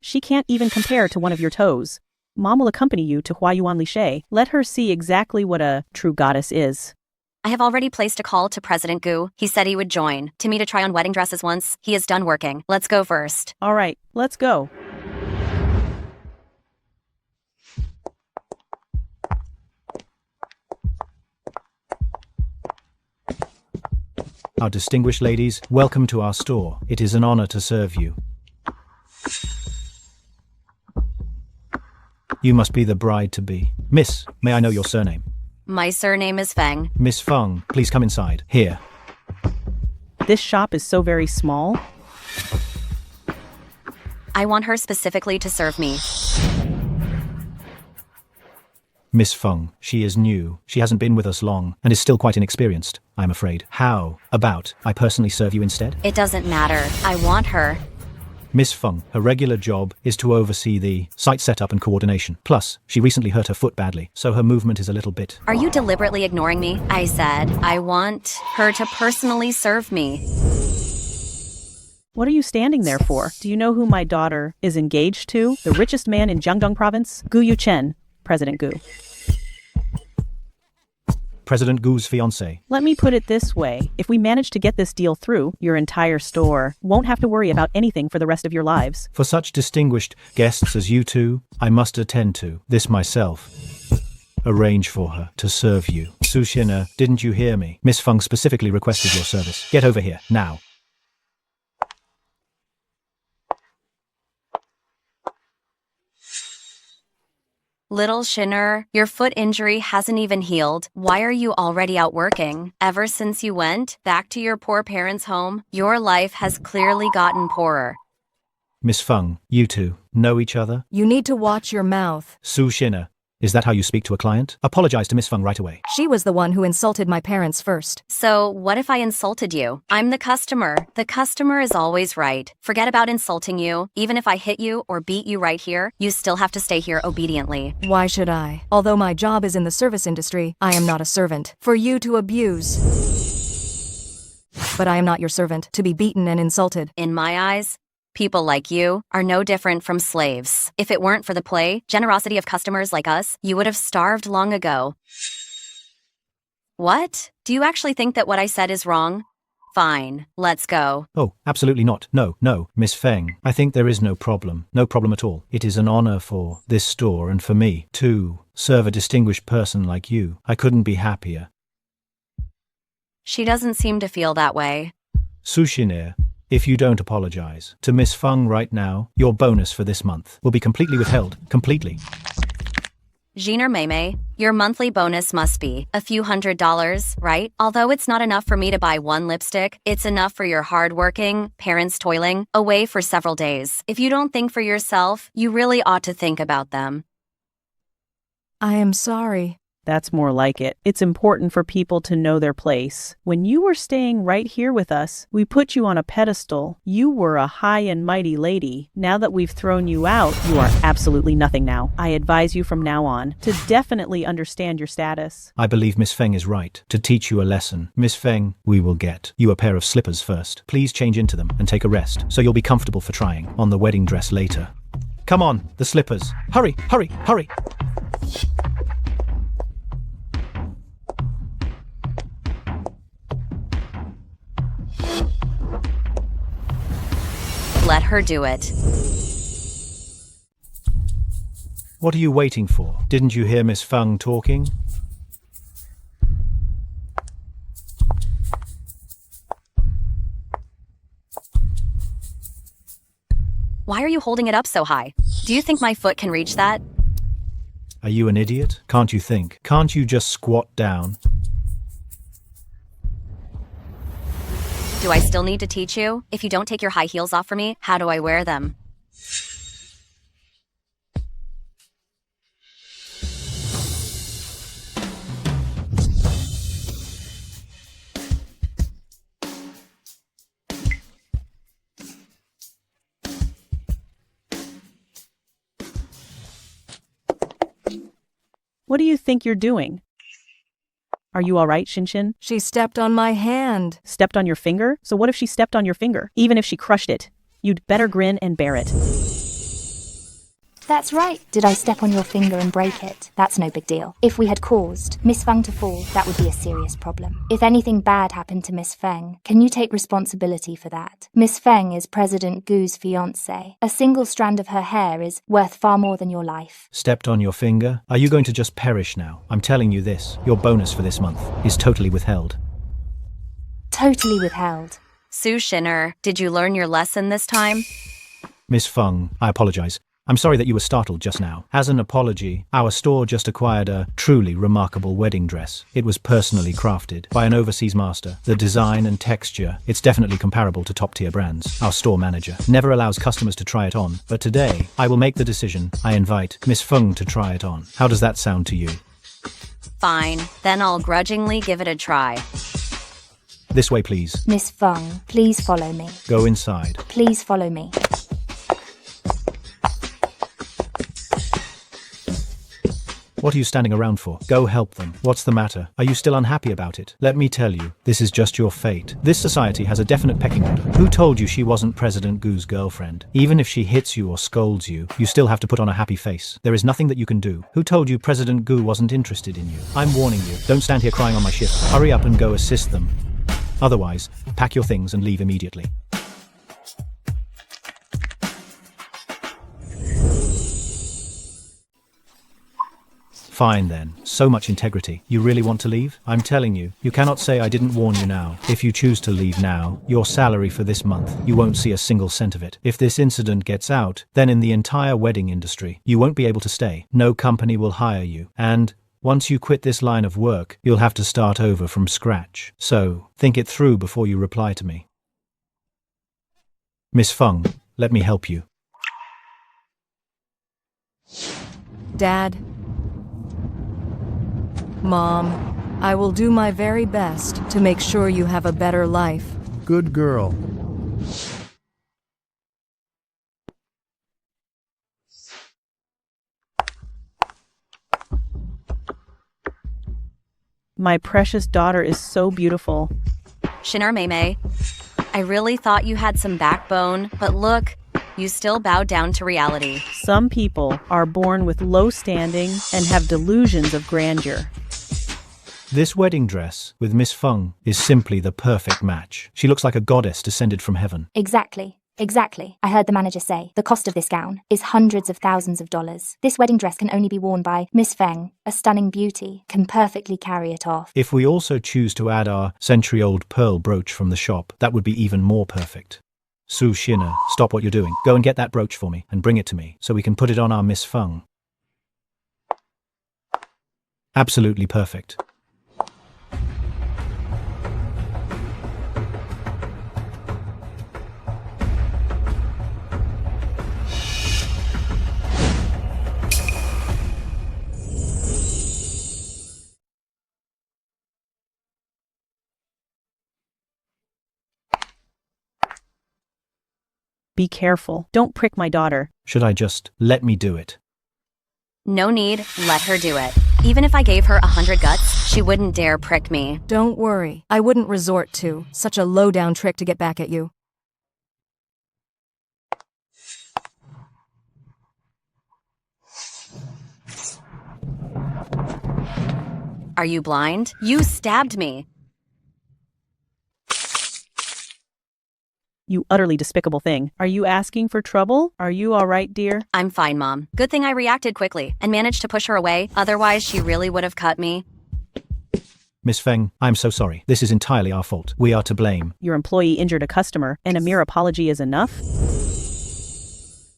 She can't even compare to one of your toes. Mom will accompany you to Huayuan Lishay. Let her see exactly what a true goddess is. I have already placed a call to President Gu. He said he would join. To me to try on wedding dresses once. He is done working. Let's go first. All right, let's go. Our distinguished ladies, welcome to our store. It is an honor to serve you. You must be the bride-to-be. Miss, may I know your surname? My surname is Feng. Miss Feng, please come inside. Here. This shop is so very small. I want her specifically to serve me. Miss Feng, she is new. She hasn't been with us long and is still quite inexperienced, I'm afraid. How about I personally serve you instead? It doesn't matter. I want her. Miss Feng, her regular job is to oversee the site setup and coordination. Plus, she recently hurt her foot badly, so her movement is a little bit... Are you deliberately ignoring me? I said, I want her to personally serve me. What are you standing there for? Do you know who my daughter is engaged to? The richest man in Jiangdong province? Gu Yuchen, President Gu. President Gu's fiancé. Let me put it this way. If we manage to get this deal through, your entire store won't have to worry about anything for the rest of your lives. For such distinguished guests as you two, I must attend to this myself. Arrange for her to serve you. Su Xin'er, didn't you hear me? Miss Feng specifically requested your service. Get over here, now. Little Xiner, your foot injury hasn't even healed. Why are you already out working? Ever since you went back to your poor parents' home, your life has clearly gotten poorer. Miss Feng, you two know each other? You need to watch your mouth. Su Xin'er, is that how you speak to a client? Apologize to Miss Feng right away. She was the one who insulted my parents first. So, what if I insulted you? I'm the customer. The customer is always right. Forget about insulting you. Even if I hit you or beat you right here, you still have to stay here obediently. Why should I? Although my job is in the service industry, I am not a servant for you to abuse. But I am not your servant to be beaten and insulted. In my eyes, people like you are no different from slaves. If it weren't for the generosity of customers like us, you would have starved long ago. What? Do you actually think that what I said is wrong? Fine, let's go. Oh, absolutely not. No, Miss Feng. I think there is no problem. No problem at all. It is an honor for this store and for me to serve a distinguished person like you. I couldn't be happier. She doesn't seem to feel that way. Su Xin'er, if you don't apologize to Miss Feng right now, your bonus for this month will be completely withheld. Completely. Xiner Mei, your monthly bonus must be a few $100s, right? Although it's not enough for me to buy one lipstick, it's enough for your hardworking, parents toiling, away for several days. If you don't think for yourself, you really ought to think about them. I am sorry. That's more like it. It's important for people to know their place. When you were staying right here with us, we put you on a pedestal. You were a high and mighty lady. Now that we've thrown you out, you are absolutely nothing now. I advise you from now on to definitely understand your status. I believe Miss Feng is right. To teach you a lesson. Miss Feng, we will get you a pair of slippers first. Please change into them and take a rest, so you'll be comfortable for trying on the wedding dress later. Come on, the slippers. Hurry, hurry, hurry! Let her do it. What are you waiting for? Didn't you hear Miss Feng talking? Why are you holding it up so high? Do you think my foot can reach that? Are you an idiot? Can't you think? Can't you just squat down? Do I still need to teach you? If you don't take your high heels off for me, how do I wear them? What do you think you're doing? Are you all right, Xinxin? She stepped on my hand. Stepped on your finger? So what if she stepped on your finger? Even if she crushed it, you'd better grin and bear it. That's right. Did I step on your finger and break it? That's no big deal. If we had caused Miss Feng to fall, that would be a serious problem. If anything bad happened to Miss Feng, can you take responsibility for that? Miss Feng is President Gu's fiancée. A single strand of her hair is worth far more than your life. Stepped on your finger? Are you going to just perish now? I'm telling you this, your bonus for this month is totally withheld. Totally withheld. Su Xin'er, did you learn your lesson this time? Miss Feng, I apologize. I'm sorry that you were startled just now. As an apology, our store just acquired a truly remarkable wedding dress. It was personally crafted by an overseas master. The design and texture, it's definitely comparable to top-tier brands. Our store manager never allows customers to try it on, but today, I will make the decision. I invite Miss Feng to try it on. How does that sound to you? Fine, then I'll grudgingly give it a try. This way, please. Miss Feng, please follow me. Go inside. Please follow me. What are you standing around for? Go help them. What's the matter? Are you still unhappy about it? Let me tell you, this is just your fate. This society has a definite pecking order. Who told you she wasn't President Gu's girlfriend? Even if she hits you or scolds you, you still have to put on a happy face. There is nothing that you can do. Who told you President Gu wasn't interested in you? I'm warning you. Don't stand here crying on my shift. Hurry up and go assist them. Otherwise, pack your things and leave immediately. Fine then. So much integrity. You really want to leave? I'm telling you, you cannot say I didn't warn you now. If you choose to leave now, your salary for this month, you won't see a single cent of it. If this incident gets out, then in the entire wedding industry, you won't be able to stay. No company will hire you. And once you quit this line of work, you'll have to start over from scratch. So, think it through before you reply to me. Miss Feng, let me help you. Dad. Mom, I will do my very best to make sure you have a better life. Good girl. My precious daughter is so beautiful. Xiner Mei, I really thought you had some backbone, but look, you still bow down to reality. Some people are born with low standing and have delusions of grandeur. This wedding dress with Miss Feng is simply the perfect match. She looks like a goddess descended from heaven. Exactly. Exactly. I heard the manager say the cost of this gown is hundreds of thousands of dollars. This wedding dress can only be worn by Miss Feng, a stunning beauty, can perfectly carry it off. If we also choose to add our century-old pearl brooch from the shop, that would be even more perfect. Su Xin'er, stop what you're doing. Go and get that brooch for me and bring it to me so we can put it on our Miss Feng. Absolutely perfect. Be careful. Don't prick my daughter. Should I just let me do it? No need, let her do it. Even if I gave her 100 guts, she wouldn't dare prick me. Don't worry. I wouldn't resort to such a low-down trick to get back at you. Are you blind? You stabbed me. You utterly despicable thing. Are you asking for trouble? Are you all right, dear? I'm fine, Mom. Good thing I reacted quickly and managed to push her away. Otherwise, she really would have cut me. Miss Feng, I'm so sorry. This is entirely our fault. We are to blame. Your employee injured a customer, and a mere apology is enough?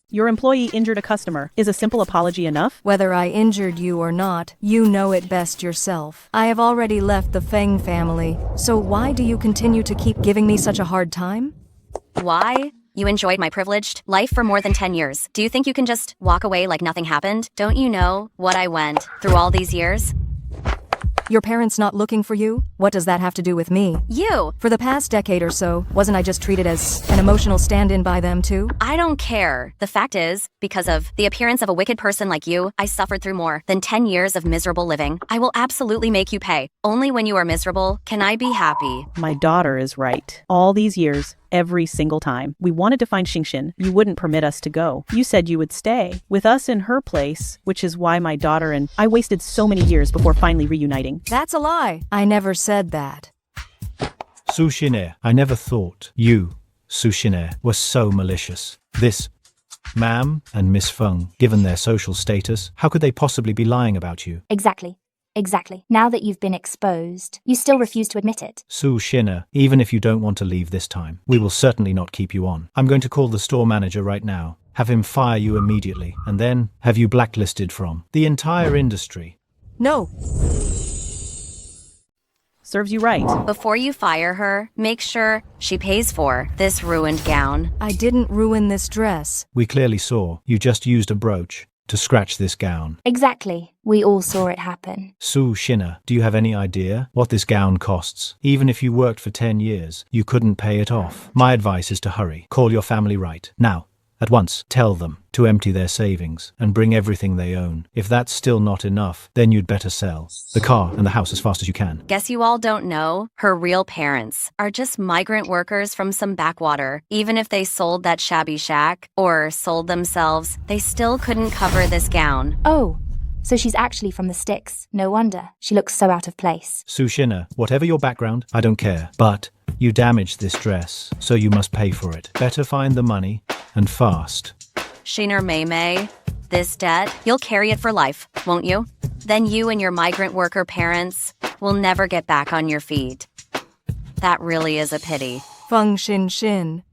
Your employee injured a customer. Is a simple apology enough? Whether I injured you or not, you know it best yourself. I have already left the Feng family, so why do you continue to keep giving me such a hard time? Why? You enjoyed my privileged life for more than 10 years. Do you think you can just walk away like nothing happened? Don't you know what I went through all these years? Your parents not looking for you? What does that have to do with me? You! For the past decade or so, wasn't I just treated as an emotional stand-in by them too? I don't care. The fact is, because of the appearance of a wicked person like you, I suffered through more than 10 years of miserable living. I will absolutely make you pay. Only when you are miserable can I be happy. My daughter is right. All these years, every single time, we wanted to find Xinxin. You wouldn't permit us to go. You said you would stay with us in her place, which is why my daughter and I wasted so many years before finally reuniting. That's a lie. I never said that. Su Xin'er, I never thought you, Su Xin'er, were so malicious. This, ma'am and Miss Feng, given their social status, how could they possibly be lying about you? Exactly. Exactly. Now that you've been exposed, you still refuse to admit it. Su Xin'er, even if you don't want to leave this time, we will certainly not keep you on. I'm going to call the store manager right now, have him fire you immediately, and then have you blacklisted from the entire industry. No. Serves you right. Before you fire her, make sure she pays for this ruined gown. I didn't ruin this dress. We clearly saw you just used a brooch to scratch this gown. Exactly. We all saw it happen. Su Xin'er, do you have any idea what this gown costs? Even if you worked for 10 years, you couldn't pay it off. My advice is to hurry. Call your family right now. At once, tell them to empty their savings and bring everything they own. If that's still not enough, then you'd better sell the car and the house as fast as you can. Guess you all don't know, her real parents are just migrant workers from some backwater. Even if they sold that shabby shack or sold themselves, they still couldn't cover this gown. Oh, so she's actually from the sticks. No wonder. She looks so out of place. Su Xin'er, whatever your background, I don't care. But you damaged this dress, so you must pay for it. Better find the money, and fast. Xiner Mei, this debt, you'll carry it for life, won't you? Then you and your migrant worker parents will never get back on your feet. That really is a pity. Feng Xinxin.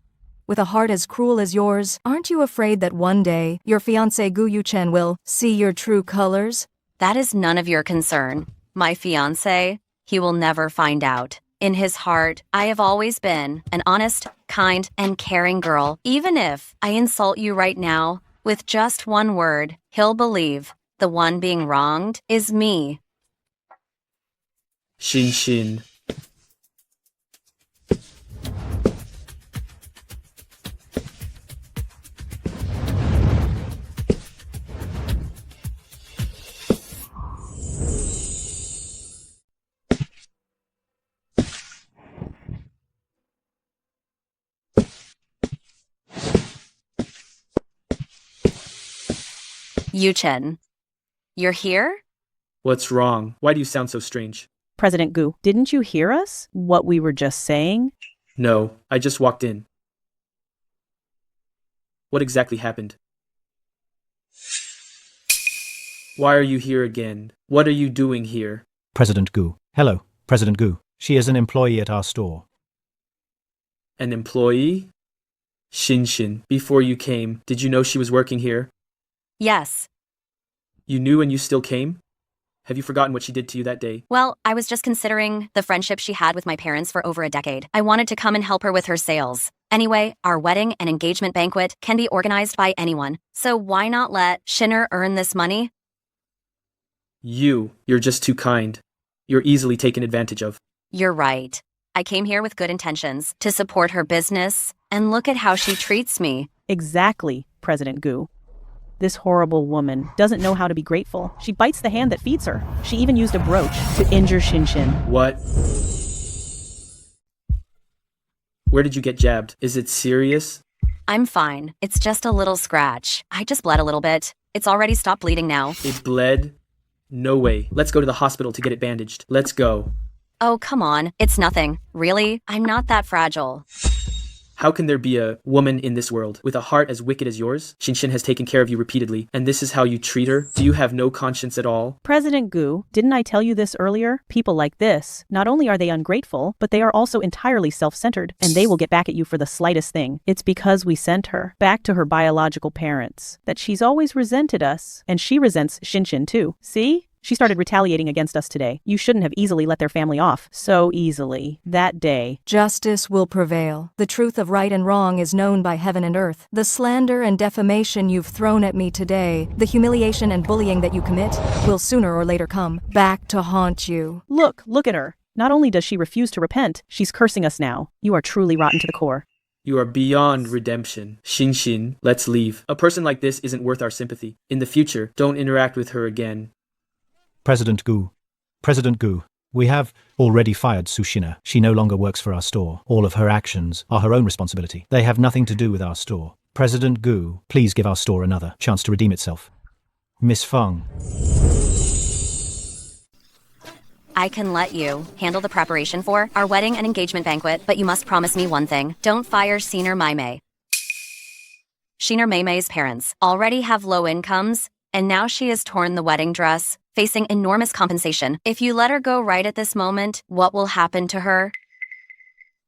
With a heart as cruel as yours, aren't you afraid that one day your fiancé Gu Yuchen will see your true colors? That is none of your concern. My fiancé, he will never find out. In his heart, I have always been an honest, kind, and caring girl. Even if I insult you right now, with just one word, he'll believe the one being wronged is me. Xinxin. Yuchen, you're here? What's wrong? Why do you sound so strange? President Gu, didn't you hear us? What we were just saying? No, I just walked in. What exactly happened? Why are you here again? What are you doing here? President Gu. Hello, President Gu. She is an employee at our store. An employee? Xinxin, before you came, did you know she was working here? Yes. You knew and you still came? Have you forgotten what she did to you that day? Well, I was just considering the friendship she had with my parents for over a decade. I wanted to come and help her with her sales. Anyway, our wedding and engagement banquet can be organized by anyone. So why not let Xiner earn this money? You're just too kind. You're easily taken advantage of. You're right. I came here with good intentions to support her business, and look at how she treats me. Exactly, President Gu. This horrible woman doesn't know how to be grateful. She bites the hand that feeds her. She even used a brooch to injure Xinxin. What? Where did you get jabbed? Is it serious? I'm fine. It's just a little scratch. I just bled a little bit. It's already stopped bleeding now. It bled? No way. Let's go to the hospital to get it bandaged. Let's go. Oh, come on. It's nothing. Really? I'm not that fragile. How can there be a woman in this world with a heart as wicked as yours? Xinxin has taken care of you repeatedly, and this is how you treat her? Do you have no conscience at all? President Gu, didn't I tell you this earlier? People like this, not only are they ungrateful, but they are also entirely self-centered, and they will get back at you for the slightest thing. It's because we sent her back to her biological parents that she's always resented us, and she resents Xinxin too. See? She started retaliating against us today. You shouldn't have easily let their family off so easily that day. Justice will prevail. The truth of right and wrong is known by heaven and earth. The slander and defamation you've thrown at me today, the humiliation and bullying that you commit, will sooner or later come back to haunt you. Look at her. Not only does she refuse to repent, she's cursing us now. You are truly rotten to the core. You are beyond redemption. Xinxin, let's leave. A person like this isn't worth our sympathy. In the future, don't interact with her again. President Gu, we have already fired Su Xin'er. She no longer works for our store. All of her actions are her own responsibility. They have nothing to do with our store. President Gu, please give our store another chance to redeem itself. Miss Feng. I can let you handle the preparation for our wedding and engagement banquet, but you must promise me one thing. Don't fire Xiner Maimei. Xiner Maimei's parents already have low incomes, and now she has torn the wedding dress, facing enormous compensation. If you let her go right at this moment, what will happen to her?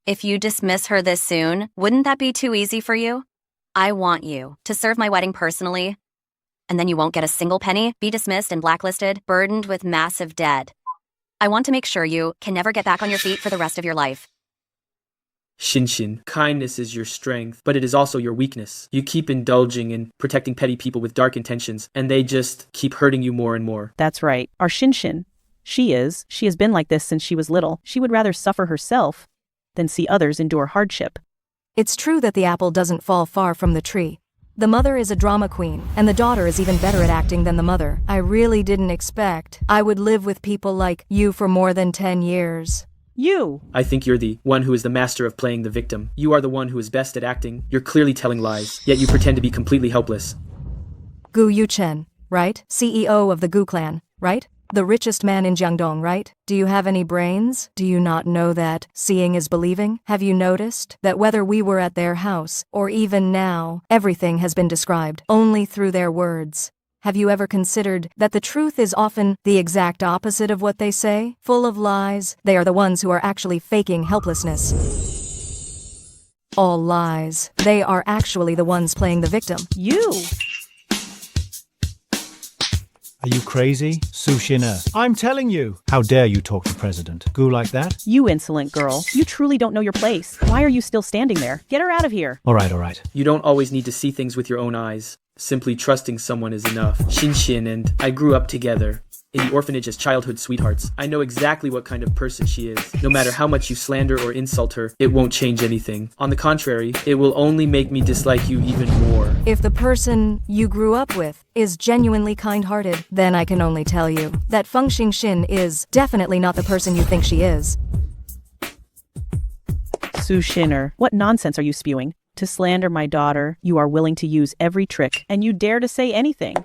If you dismiss her this soon, wouldn't that be too easy for you? I want you to serve my wedding personally, and then you won't get a single penny, be dismissed and blacklisted, burdened with massive debt. I want to make sure you can never get back on your feet for the rest of your life. Xinxin, kindness is your strength, but it is also your weakness. You keep indulging in protecting petty people with dark intentions, and they just keep hurting you more and more. That's right. Our Xinxin. She has been like this since she was little. She would rather suffer herself than see others endure hardship. It's true that the apple doesn't fall far from the tree. The mother is a drama queen, and the daughter is even better at acting than the mother. I really didn't expect I would live with people like you for more than 10 years. You! I think you're the one who is the master of playing the victim. You are the one who is best at acting. You're clearly telling lies, yet you pretend to be completely helpless. Gu Yuchen, right? CEO of the Gu clan, right? The richest man in Jiangdong, right? Do you have any brains? Do you not know that seeing is believing? Have you noticed that whether we were at their house or even now, everything has been described only through their words? Have you ever considered that the truth is often the exact opposite of what they say? Full of lies, they are the ones who are actually faking helplessness. All lies. They are actually the ones playing the victim. You! Are you crazy? Su Xin'er. I'm telling you. How dare you talk to President Gu like that? You insolent girl. You truly don't know your place. Why are you still standing there? Get her out of here. All right. You don't always need to see things with your own eyes. Simply trusting someone is enough. Xinxin and I grew up together in the orphanage as childhood sweethearts. I know exactly what kind of person she is. No matter how much you slander or insult her, it won't change anything. On the contrary, it will only make me dislike you even more. If the person you grew up with is genuinely kind-hearted, then I can only tell you that Feng Xinxin is definitely not the person you think she is. Su Xin'er, what nonsense are you spewing? To slander my daughter, you are willing to use every trick, and you dare to say anything.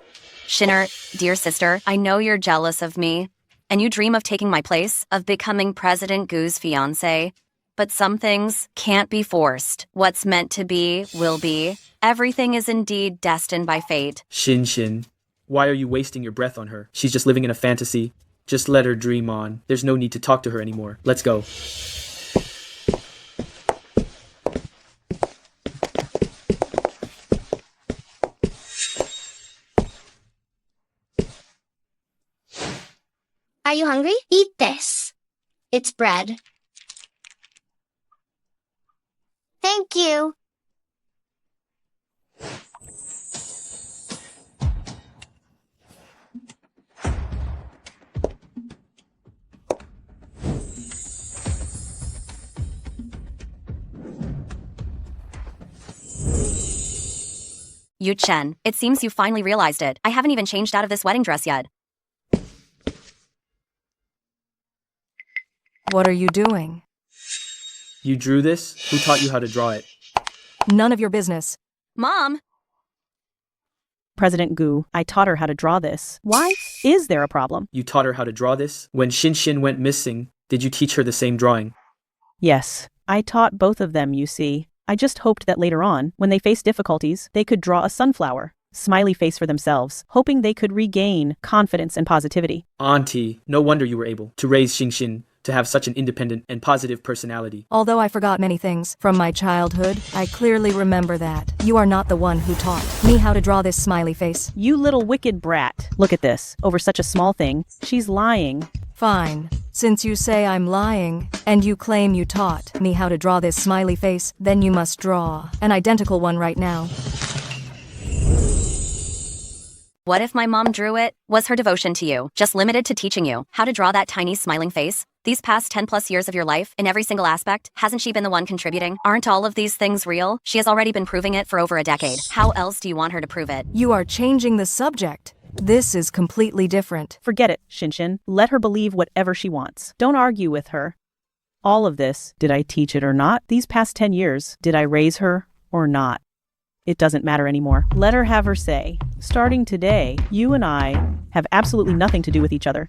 Xiner, dear sister, I know you're jealous of me, and you dream of taking my place, of becoming President Gu's fiancé. But some things can't be forced. What's meant to be, will be. Everything is indeed destined by fate. Xinxin, why are you wasting your breath on her? She's just living in a fantasy. Just let her dream on. There's no need to talk to her anymore. Let's go. Are you hungry? Eat this. It's bread. Thank you. Yuchen, it seems you finally realized it. I haven't even changed out of this wedding dress yet. What are you doing? You drew this? Who taught you how to draw it? None of your business. Mom! President Gu, I taught her how to draw this. Why? Is there a problem? You taught her how to draw this? When Xinxin went missing, did you teach her the same drawing? Yes, I taught both of them, you see. I just hoped that later on, when they faced difficulties, they could draw a sunflower, smiley face for themselves, hoping they could regain confidence and positivity. Auntie, no wonder you were able to raise Xinxin to have such an independent and positive personality. Although I forgot many things from my childhood, I clearly remember that. You are not the one who taught me how to draw this smiley face. You little wicked brat. Look at this. Over such a small thing, she's lying. Fine. Since you say I'm lying, and you claim you taught me how to draw this smiley face, then you must draw an identical one right now. What if my mom drew it? Was her devotion to you just limited to teaching you how to draw that tiny smiling face? These past 10 plus years of your life, in every single aspect, hasn't she been the one contributing? Aren't all of these things real? She has already been proving it for over a decade. How else do you want her to prove it? You are changing the subject. This is completely different. Forget it, Xinxin. Let her believe whatever she wants. Don't argue with her. All of this, did I teach it or not? These past 10 years, did I raise her or not? It doesn't matter anymore. Let her have her say. Starting today, you and I have absolutely nothing to do with each other.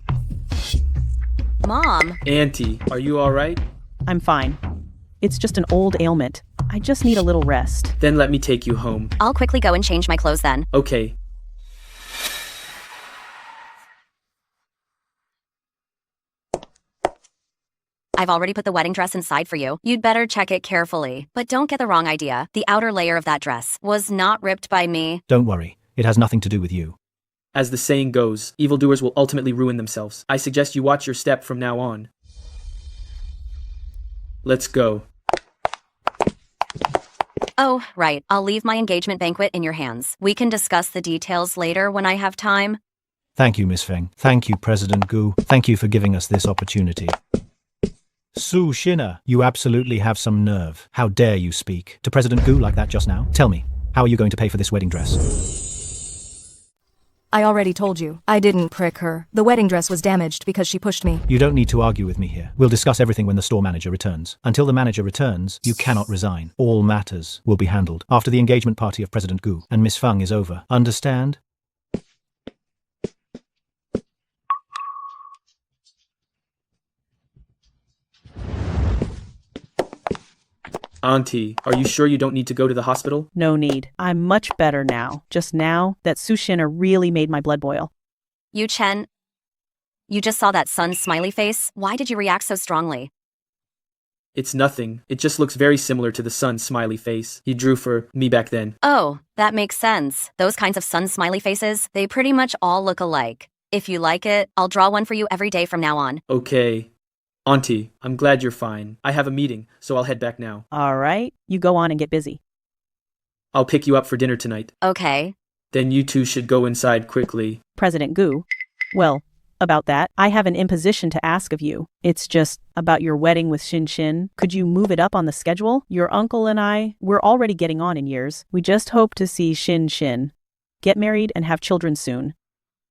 Mom! Auntie, are you all right? I'm fine. It's just an old ailment. I just need a little rest. Then let me take you home. I'll quickly go and change my clothes then. Okay. I've already put the wedding dress inside for you. You'd better check it carefully. But don't get the wrong idea. The outer layer of that dress was not ripped by me. Don't worry. It has nothing to do with you. As the saying goes, evildoers will ultimately ruin themselves. I suggest you watch your step from now on. Let's go. Oh, right. I'll leave my engagement banquet in your hands. We can discuss the details later when I have time. Thank you, Miss Feng. Thank you, President Gu. Thank you for giving us this opportunity. Su Xin'er, you absolutely have some nerve. How dare you speak to President Gu like that just now? Tell me, how are you going to pay for this wedding dress? I already told you. I didn't prick her. The wedding dress was damaged because she pushed me. You don't need to argue with me here. We'll discuss everything when the store manager returns. Until the manager returns, you cannot resign. All matters will be handled after the engagement party of President Gu and Miss Feng is over. Understand? Auntie, are you sure you don't need to go to the hospital? No need. I'm much better now. Just now that Su Xin'er really made my blood boil. Yuchen, you just saw that sun's smiley face. Why did you react so strongly? It's nothing. It just looks very similar to the sun's smiley face he drew for me back then. Oh, that makes sense. Those kinds of sun smiley faces, they pretty much all look alike. If you like it, I'll draw one for you every day from now on. Okay. Auntie, I'm glad you're fine. I have a meeting, so I'll head back now. All right, you go on and get busy. I'll pick you up for dinner tonight. Okay. Then you two should go inside quickly. President Gu. Well, about that, I have an imposition to ask of you. It's just about your wedding with Xinxin. Could you move it up on the schedule? Your uncle and I, we're already getting on in years. We just hope to see Xinxin get married and have children soon.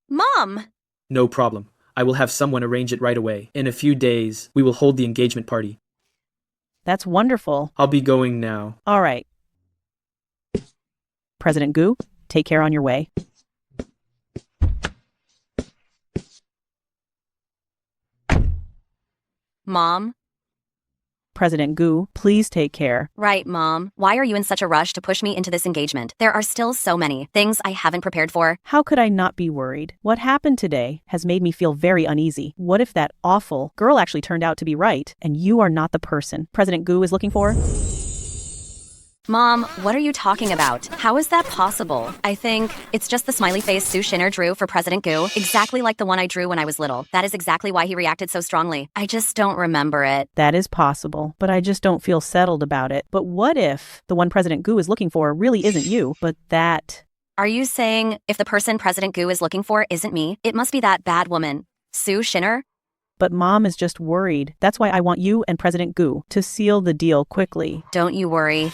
Mom! No problem. I will have someone arrange it right away. In a few days, we will hold the engagement party. That's wonderful. I'll be going now. All right. President Gu, take care on your way. Mom? President Gu, please take care. Right, Mom. Why are you in such a rush to push me into this engagement? There are still so many things I haven't prepared for. How could I not be worried? What happened today has made me feel very uneasy. What if that awful girl actually turned out to be right, and you are not the person President Gu is looking for? Mom, what are you talking about? How is that possible? I think it's just the smiley face Su Xin'er drew for President Gu, exactly like the one I drew when I was little. That is exactly why he reacted so strongly. I just don't remember it. That is possible, but I just don't feel settled about it. But what if the one President Gu is looking for really isn't you, but that... Are you saying if the person President Gu is looking for isn't me, it must be that bad woman, Su Xin'er? But Mom is just worried. That's why I want you and President Gu to seal the deal quickly. Don't you worry.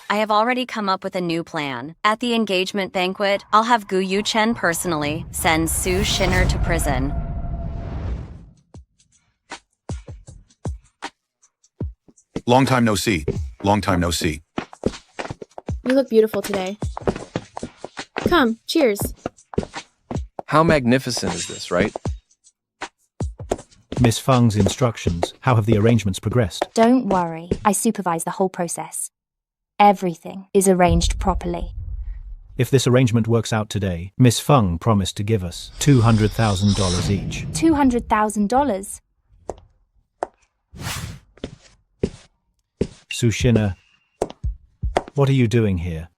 I have already come up with a new plan. At the engagement banquet, I'll have Gu Yuchen personally send Su Xin'er to prison. Long time no see. Long time no see. You look beautiful today. Come, cheers. How magnificent is this, right? Miss Feng's instructions. How have the arrangements progressed? Don't worry, I supervise the whole process. Everything is arranged properly. If this arrangement works out today, Miss Feng promised to give us $200,000 each. $200,000? Su Xin'er, what are you doing here?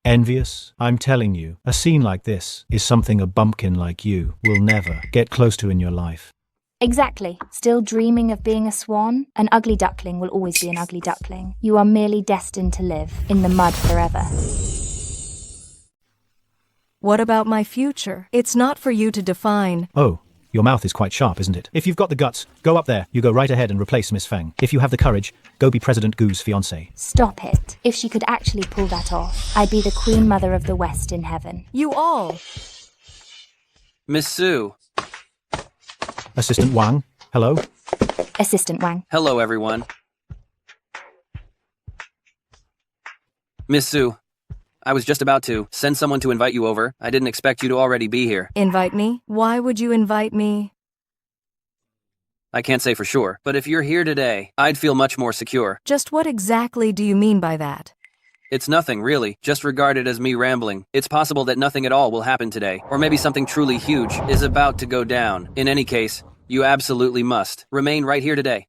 Envious? I'm telling you, a scene like this is something a bumpkin like you will never get close to in your life. Exactly. Still dreaming of being a swan? An ugly duckling will always be an ugly duckling. You are merely destined to live in the mud forever. What about my future? It's not for you to define. Oh, your mouth is quite sharp, isn't it? If you've got the guts, go up there. You go right ahead and replace Miss Feng. If you have the courage, go be President Gu's fiancé. Stop it. If she could actually pull that off, I'd be the Queen Mother of the West in heaven. You all! Miss Su. Assistant Wang, hello? Assistant Wang. Hello, everyone. Miss Su, I was just about to send someone to invite you over. I didn't expect you to already be here. Invite me? Why would you invite me? I can't say for sure, but if you're here today, I'd feel much more secure. Just what exactly do you mean by that? It's nothing, really. Just regard it as me rambling. It's possible that nothing at all will happen today, or maybe something truly huge is about to go down. In any case, you absolutely must remain right here today.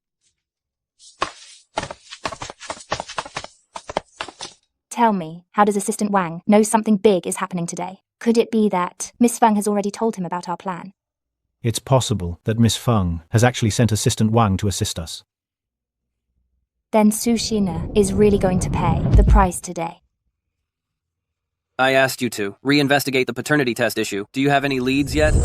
Tell me, how does Assistant Wang know something big is happening today? Could it be that Miss Feng has already told him about our plan? It's possible that Miss Feng has actually sent Assistant Wang to assist us. Then Su Xin'er is really going to pay the price today. I asked you to reinvestigate the paternity test issue. Do you have any leads yet?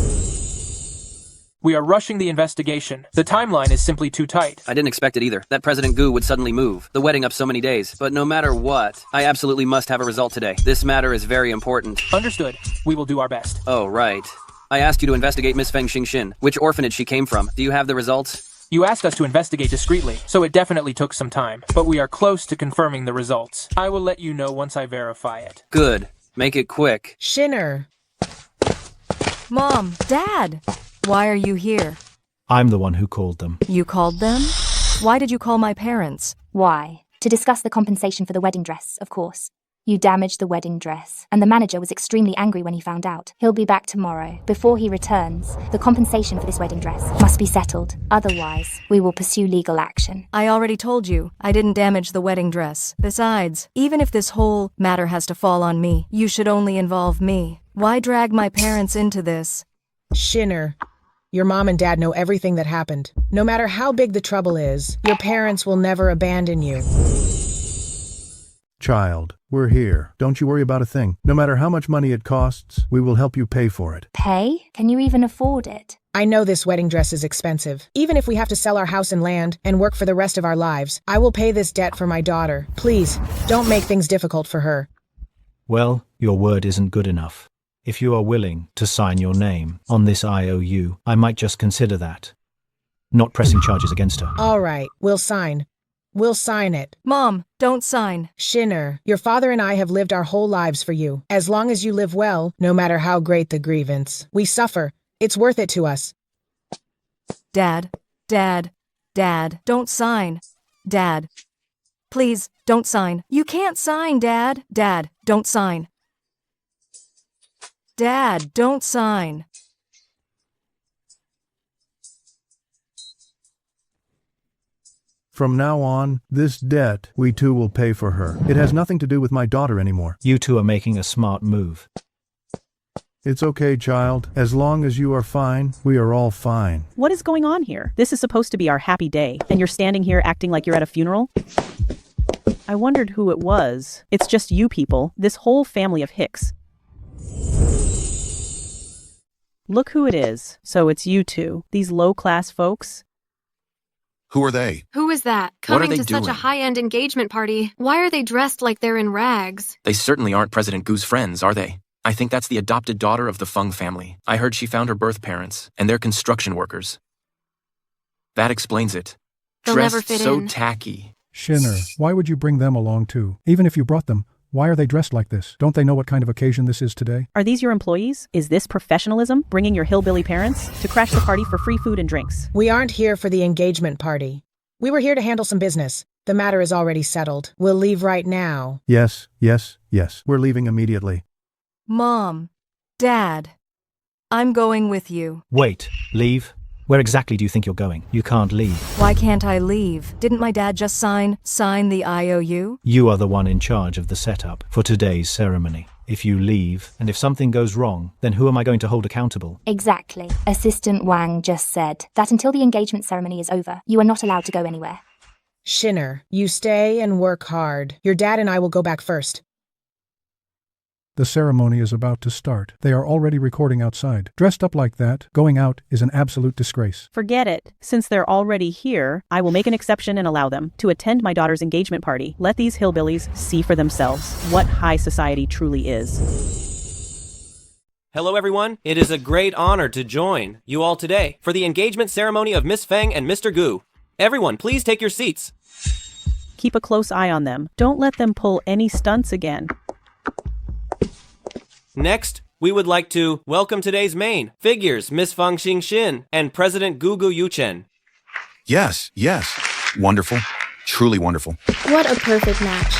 We are rushing the investigation. The timeline is simply too tight. I didn't expect it either, that President Gu would suddenly move the wedding up so many days. But no matter what, I absolutely must have a result today. This matter is very important. Understood. We will do our best. Oh, right. I asked you to investigate Miss Feng Xinxin, which orphanage she came from. Do you have the results? You asked us to investigate discreetly, so it definitely took some time. But we are close to confirming the results. I will let you know once I verify it. Good. Make it quick. Xiner. Mom, Dad, why are you here? I'm the one who called them. You called them? Why did you call my parents? Why? To discuss the compensation for the wedding dress, of course. You damaged the wedding dress, and the manager was extremely angry when he found out. He'll be back tomorrow. Before he returns, the compensation for this wedding dress must be settled. Otherwise, we will pursue legal action. I already told you, I didn't damage the wedding dress. Besides, even if this whole matter has to fall on me, you should only involve me. Why drag my parents into this? Xiner. Your mom and dad know everything that happened. No matter how big the trouble is, your parents will never abandon you. Child, we're here. Don't you worry about a thing. No matter how much money it costs, we will help you pay for it. Pay? Can you even afford it? I know this wedding dress is expensive. Even if we have to sell our house and land and work for the rest of our lives, I will pay this debt for my daughter. Please, don't make things difficult for her. Well, your word isn't good enough. If you are willing to sign your name on this IOU, I might just consider that. Not pressing charges against her. All right, we'll sign. We'll sign it. Mom, don't sign. Xiner, your father and I have lived our whole lives for you. As long as you live well, no matter how great the grievance, we suffer. It's worth it to us. Dad, don't sign. Dad, please, don't sign. You can't sign, Dad. Dad, don't sign. Dad, don't sign. From now on, this debt, we two will pay for her. It has nothing to do with my daughter anymore. You two are making a smart move. It's okay, child. As long as you are fine, we are all fine. What is going on here? This is supposed to be our happy day, and you're standing here acting like you're at a funeral? I wondered who it was. It's just you people, this whole family of Hicks. Look who it is. So it's you two, these low-class folks. Who are they? Who is that? What are Coming they to such a doing? high-end engagement party. Why are they dressed like they're in rags? They certainly aren't President Gu's friends, are they? I think that's the adopted daughter of the Feng family. I heard she found her birth parents, and they're construction workers. That explains it. They'll never Dressed fit so in. tacky. Xiner, why would you bring them along too? Even if you brought them, why are they dressed like this? Don't they know what kind of occasion this is today? Are these your employees? Is this professionalism, bringing your hillbilly parents to crash the party for free food and drinks? We aren't here for the engagement party. We were here to handle some business. The matter is already settled. We'll leave right now. Yes. We're leaving immediately. Mom, Dad, I'm going with you. Wait, leave? Where exactly do you think you're going? You can't leave. Why can't I leave? Didn't my dad just sign the IOU? You are the one in charge of the setup for today's ceremony. If you leave, and if something goes wrong, then who am I going to hold accountable? Exactly. Assistant Wang just said that until the engagement ceremony is over, you are not allowed to go anywhere. Xiner, you stay and work hard. Your dad and I will go back first. The ceremony is about to start. They are already recording outside. Dressed up like that, going out is an absolute disgrace. Forget it. Since they're already here, I will make an exception and allow them to attend my daughter's engagement party. Let these hillbillies see for themselves what high society truly is. Hello everyone, it is a great honor to join you all today for the engagement ceremony of Miss Feng and Mr. Gu. Everyone, please take your seats. Keep a close eye on them. Don't let them pull any stunts again. Next, we would like to welcome today's main figures, Miss Feng Xinxin and President Gu Yuchen. Yes. Wonderful. Truly wonderful. What a perfect match.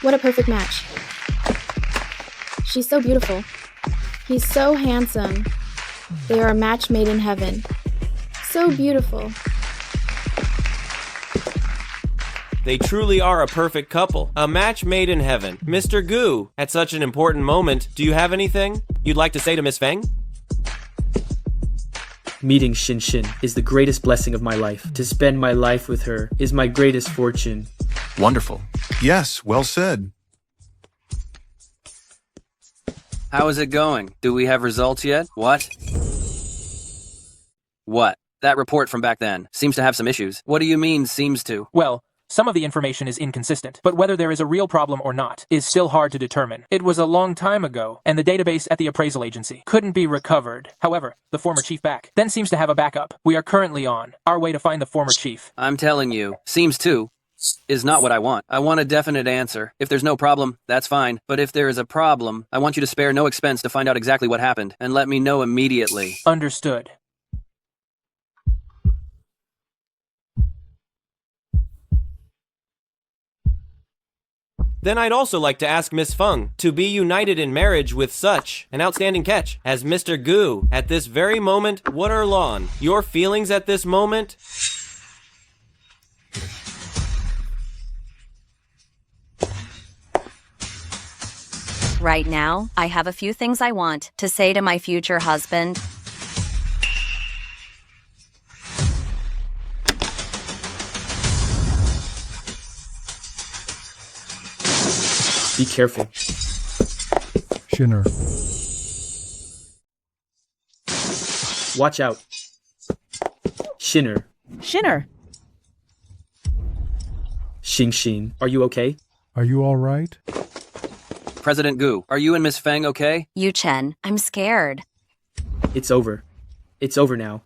What a perfect match. She's so beautiful. He's so handsome. They are a match made in heaven. So beautiful. They truly are a perfect couple. A match made in heaven. Mr. Gu, at such an important moment, do you have anything you'd like to say to Miss Feng? Meeting Xinxin is the greatest blessing of my life. To spend my life with her is my greatest fortune. Wonderful. Yes, well said. How is it going? Do we have results yet? What? What? That report from back then seems to have some issues. What do you mean, seems to? Well, some of the information is inconsistent, but whether there is a real problem or not is still hard to determine. It was a long time ago, and the database at the appraisal agency couldn't be recovered. However, the former chief back then seems to have a backup. We are currently on our way to find the former chief. I'm telling you, seems to is not what I want. I want a definite answer. If there's no problem, that's fine. But if there is a problem, I want you to spare no expense to find out exactly what happened, and let me know immediately. Understood. Then I'd also like to ask Miss Feng to be united in marriage with such an outstanding catch as Mr. Gu at this very moment. What are Lon? Your feelings at this moment? Right now, I have a few things I want to say to my future husband. Be careful. Xiner. Watch out. Xiner. Xiner! Xinxin, are you okay? Are you all right? President Gu, are you and Miss Feng okay? Yuchen, I'm scared. It's over. It's over now.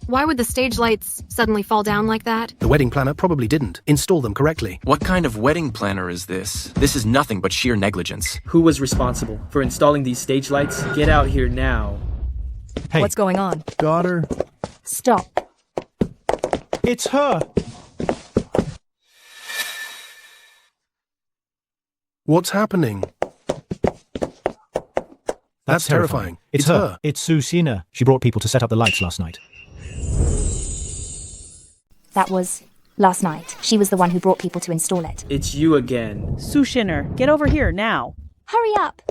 Why would the stage lights suddenly fall down like that? The wedding planner probably didn't install them correctly. What kind of wedding planner is this? This is nothing but sheer negligence. Who was responsible for installing these stage lights? Get out here now. Hey. What's going on? Daughter. Stop. It's her! What's happening? That's terrifying. It's her. It's Su Xin'er. She brought people to set up the lights last night. That was last night. She was the one who brought people to install it. It's you again. Su Xin'er, get over here now. Hurry up!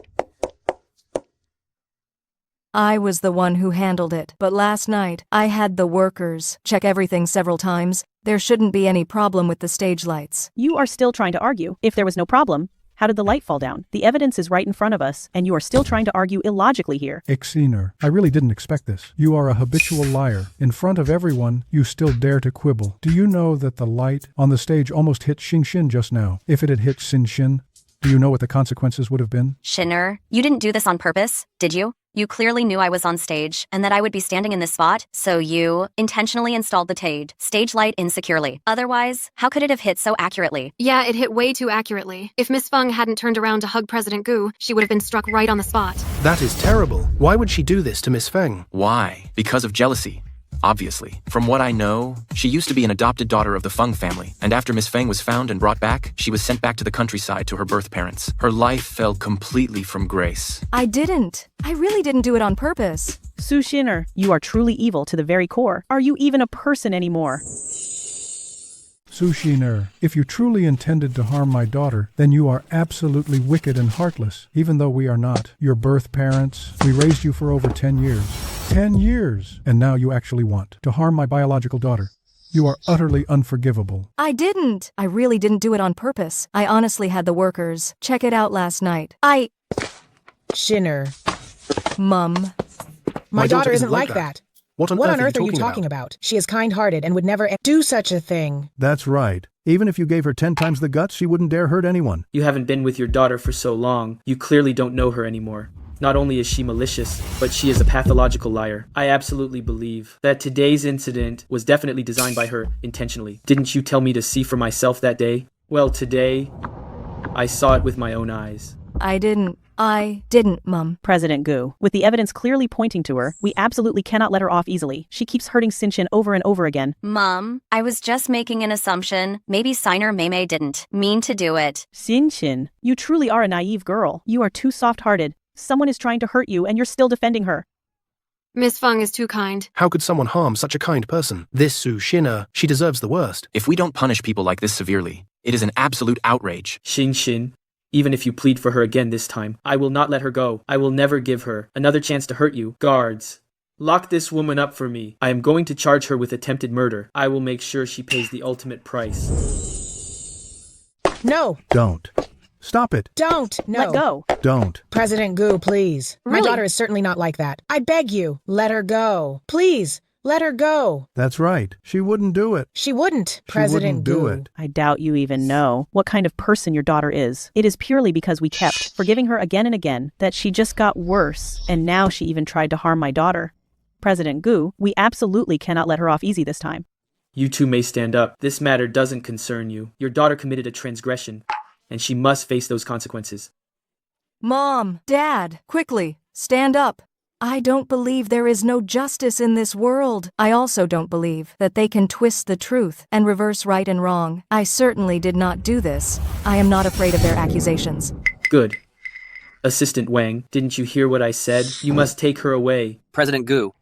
I was the one who handled it, but last night, I had the workers check everything several times. There shouldn't be any problem with the stage lights. You are still trying to argue. If there was no problem, how did the light fall down? The evidence is right in front of us, and you are still trying to argue illogically here. Xiner, I really didn't expect this. You are a habitual liar. In front of everyone, you still dare to quibble. Do you know that the light on the stage almost hit Xinxin just now? If it had hit Xinxin, do you know what the consequences would have been? Xiner, you didn't do this on purpose, did you? You clearly knew I was on stage and that I would be standing in this spot, so you intentionally installed the stage light insecurely. Otherwise, how could it have hit so accurately? Yeah, it hit way too accurately. If Miss Feng hadn't turned around to hug President Gu, she would have been struck right on the spot. That is terrible. Why would she do this to Miss Feng? Why? Because of jealousy. Obviously. From what I know, she used to be an adopted daughter of the Feng family, and after Miss Feng was found and brought back, she was sent back to the countryside to her birth parents. Her life fell completely from grace. I didn't. I really didn't do it on purpose. Su Xin'er, you are truly evil to the very core. Are you even a person anymore? Su Xin'er, if you truly intended to harm my daughter, then you are absolutely wicked and heartless, even though we are not. Your birth parents, we raised you for over 10 years. 10 years! And now you actually want to harm my biological daughter. You are utterly unforgivable. I didn't. I really didn't do it on purpose. I honestly had the workers check it out last night. Xiner. Mum. My daughter isn't like that. What on earth are you talking about? She is kind-hearted and would never do such a thing. That's right. Even if you gave her 10 times the guts, she wouldn't dare hurt anyone. You haven't been with your daughter for so long, you clearly don't know her anymore. Not only is she malicious, but she is a pathological liar. I absolutely believe that today's incident was definitely designed by her intentionally. Didn't you tell me to see for myself that day? Well, today, I saw it with my own eyes. I didn't, Mum. President Gu, with the evidence clearly pointing to her, we absolutely cannot let her off easily. She keeps hurting Xinxin over and over again. Mom, I was just making an assumption. Maybe Xiner Mei didn't mean to do it. Xinxin, you truly are a naive girl. You are too soft-hearted. Someone is trying to hurt you and you're still defending her. Miss Feng is too kind. How could someone harm such a kind person? This Su Xin'er, she deserves the worst. If we don't punish people like this severely, it is an absolute outrage. Xinxin, even if you plead for her again this time, I will not let her go. I will never give her another chance to hurt you. Guards, lock this woman up for me. I am going to charge her with attempted murder. I will make sure she pays the ultimate price. No. Don't. Stop it. Don't. No. Let go. Don't. President Gu, please. Really? My daughter is certainly not like that. I beg you, let her go. Please, let her go. That's right. She wouldn't do it. She wouldn't, She President wouldn't do Gu. it. I doubt you even know what kind of person your daughter is. It is purely because we kept forgiving her again and again that she just got worse, and now she even tried to harm my daughter. President Gu, we absolutely cannot let her off easy this time. You two may stand up. This matter doesn't concern you. Your daughter committed a transgression, and she must face those consequences. Mom, Dad, quickly, stand up. I don't believe there is no justice in this world. I also don't believe that they can twist the truth and reverse right and wrong. I certainly did not do this. I am not afraid of their accusations. Good. Assistant Wang, didn't you hear what I said? You must take her away. President Gu,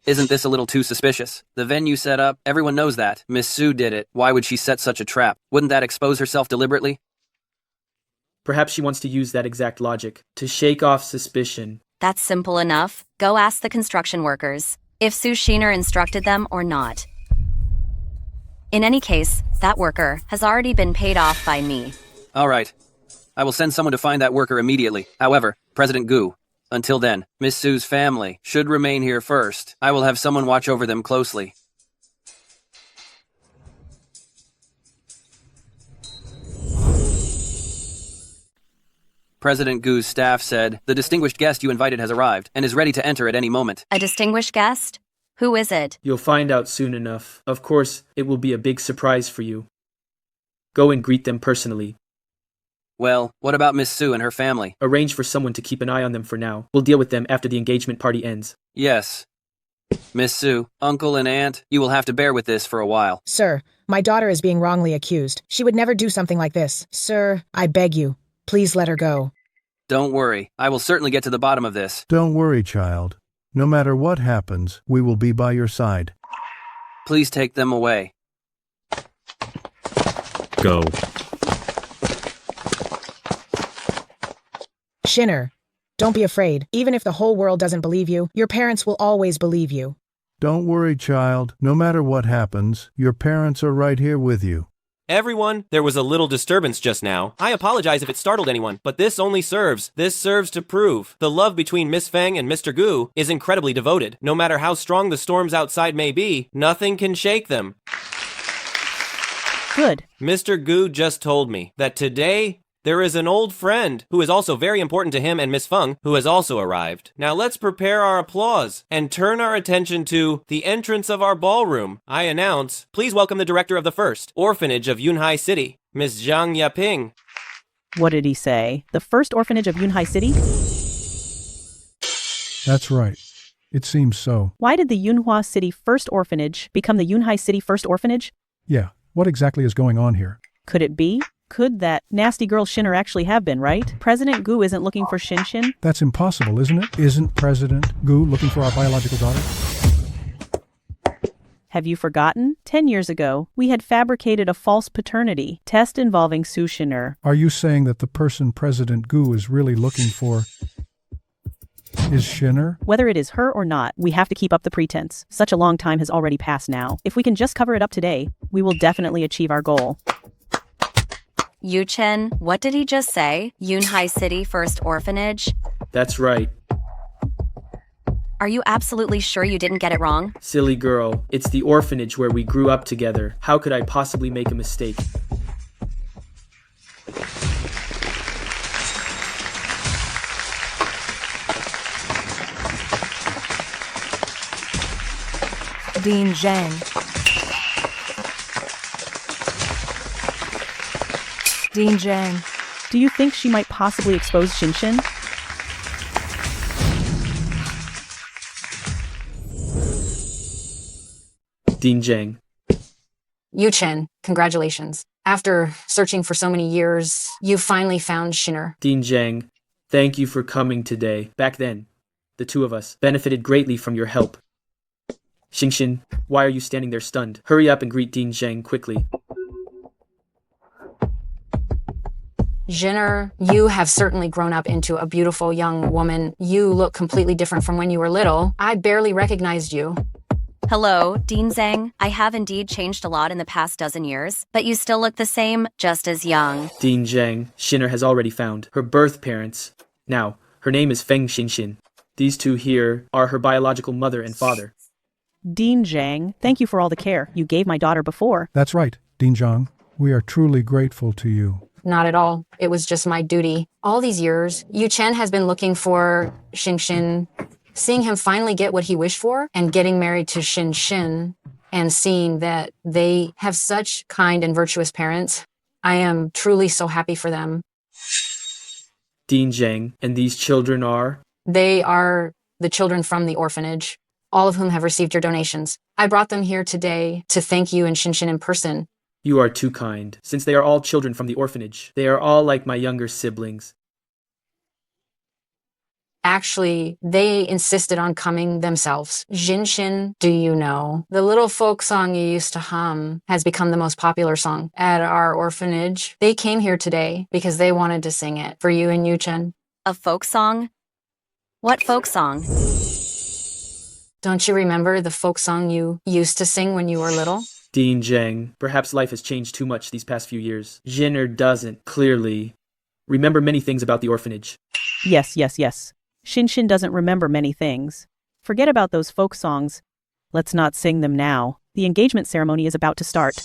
isn't this a little too suspicious? The venue set up, everyone knows that. Miss Su did it. Why would she set such a trap? Wouldn't that expose herself deliberately? Perhaps she wants to use that exact logic to shake off suspicion. That's simple enough. Go ask the construction workers if Su Xin'er instructed them or not. In any case, that worker has already been paid off by me. All right. I will send someone to find that worker immediately. However, President Gu, until then, Miss Su's family should remain here first. I will have someone watch over them closely. President Gu's staff said, the distinguished guest you invited has arrived and is ready to enter at any moment. A distinguished guest? Who is it? You'll find out soon enough. Of course, it will be a big surprise for you. Go and greet them personally. Well, what about Miss Su and her family? Arrange for someone to keep an eye on them for now. We'll deal with them after the engagement party ends. Yes. Miss Su, uncle and aunt, you will have to bear with this for a while. Sir, my daughter is being wrongly accused. She would never do something like this. Sir, I beg you. Please let her go. Don't worry, I will certainly get to the bottom of this. Don't worry, child. No matter what happens, we will be by your side. Please take them away. Go. Xiner, don't be afraid. Even if the whole world doesn't believe you, your parents will always believe you. Don't worry, child. No matter what happens, your parents are right here with you. Everyone, there was a little disturbance just now. I apologize if it startled anyone, but this serves to prove the love between Miss Feng and Mr. Gu is incredibly devoted. No matter how strong the storms outside may be, nothing can shake them. Good. Mr. Gu just told me that today there is an old friend who is also very important to him and Miss Feng who has also arrived. Now let's prepare our applause and turn our attention to the entrance of our ballroom. I announce, please welcome the director of the first orphanage of Yunhai City, Miss Zhang Yaping. What did he say? The first orphanage of Yunhai City? That's right. It seems so. Why did the Yunhua City First Orphanage become the Yunhai City First Orphanage? Yeah, what exactly is going on here? Could it be? Could that nasty girl Xiner actually have been, right? President Gu isn't looking for Xinxin? That's impossible, isn't it? Isn't President Gu looking for our biological daughter? Have you forgotten? 10 years ago, we had fabricated a false paternity test involving Su Xin'er. Are you saying that the person President Gu is really looking for is Xiner? Whether it is her or not, we have to keep up the pretense. Such a long time has already passed now. If we can just cover it up today, we will definitely achieve our goal. Yuchen, what did he just say? Yunhai City First Orphanage? That's right. Are you absolutely sure you didn't get it wrong? Silly girl, it's the orphanage where we grew up together. How could I possibly make a mistake? Dean Zhang. Dean Zhang. Do you think she might possibly expose Xinxin? Dean Zhang. Yuchen, congratulations. After searching for so many years, you finally found Xiner. Dean Zhang, thank you for coming today. Back then, the two of us benefited greatly from your help. Xinxin, why are you standing there stunned? Hurry up and greet Dean Zhang quickly. Xiner, you have certainly grown up into a beautiful young woman. You look completely different from when you were little. I barely recognized you. Hello, Dean Zhang. I have indeed changed a lot in the past dozen years, but you still look the same, just as young. Dean Zhang, Xiner has already found her birth parents. Now, her name is Feng Xinxin. These two here are her biological mother and father. Dean Zhang, thank you for all the care you gave my daughter before. That's right, Dean Zhang. We are truly grateful to you. Not at all. It was just my duty. All these years, Yuchen has been looking for Xinxin. Seeing him finally get what he wished for and getting married to Xinxin and seeing that they have such kind and virtuous parents, I am truly so happy for them. Dean Zhang, and these children are? They are the children from the orphanage, all of whom have received your donations. I brought them here today to thank you and Xinxin in person. You are too kind. Since they are all children from the orphanage, they are all like my younger siblings. Actually, they insisted on coming themselves. Xinxin, do you know? The little folk song you used to hum has become the most popular song at our orphanage. They came here today because they wanted to sing it for you and Yuchen. A folk song? What folk song? Don't you remember the folk song you used to sing when you were little? Dean Zhang, perhaps life has changed too much these past few years. Xiner doesn't, clearly, remember many things about the orphanage. Yes. Xinxin doesn't remember many things. Forget about those folk songs. Let's not sing them now. The engagement ceremony is about to start.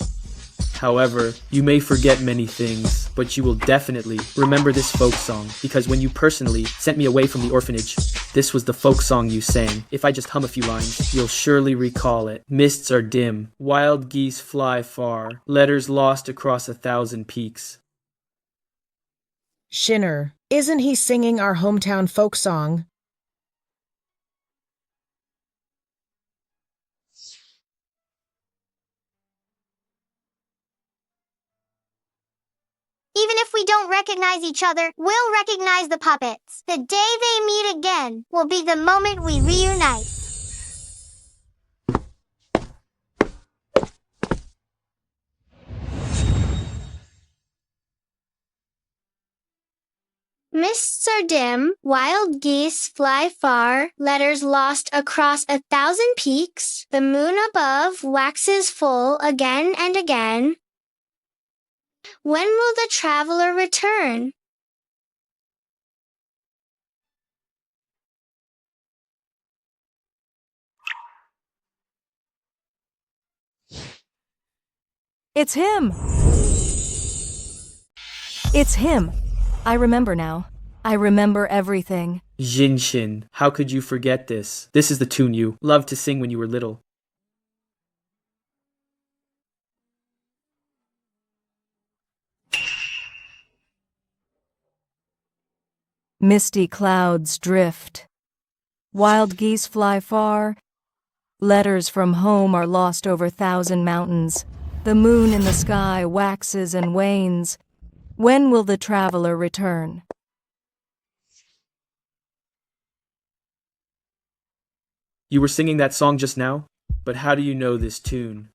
However, you may forget many things, but you will definitely remember this folk song, because when you personally sent me away from the orphanage, this was the folk song you sang. If I just hum a few lines, you'll surely recall it. Mists are dim, wild geese fly far, letters lost across 1,000 peaks. Xiner, isn't he singing our hometown folk song? Even if we don't recognize each other, we'll recognize the puppets. The day they meet again will be the moment we reunite. Mists are dim, wild geese fly far, letters lost across 1,000 peaks, the moon above waxes full again and again. When will the traveler return? It's him! It's him! I remember now. I remember everything. Xinxin, how could you forget this? This is the tune you loved to sing when you were little. Misty clouds drift. Wild geese fly far. Letters from home are lost over 1,000 mountains. The moon in the sky waxes and wanes. When will the traveler return? You were singing that song just now? But how do you know this tune?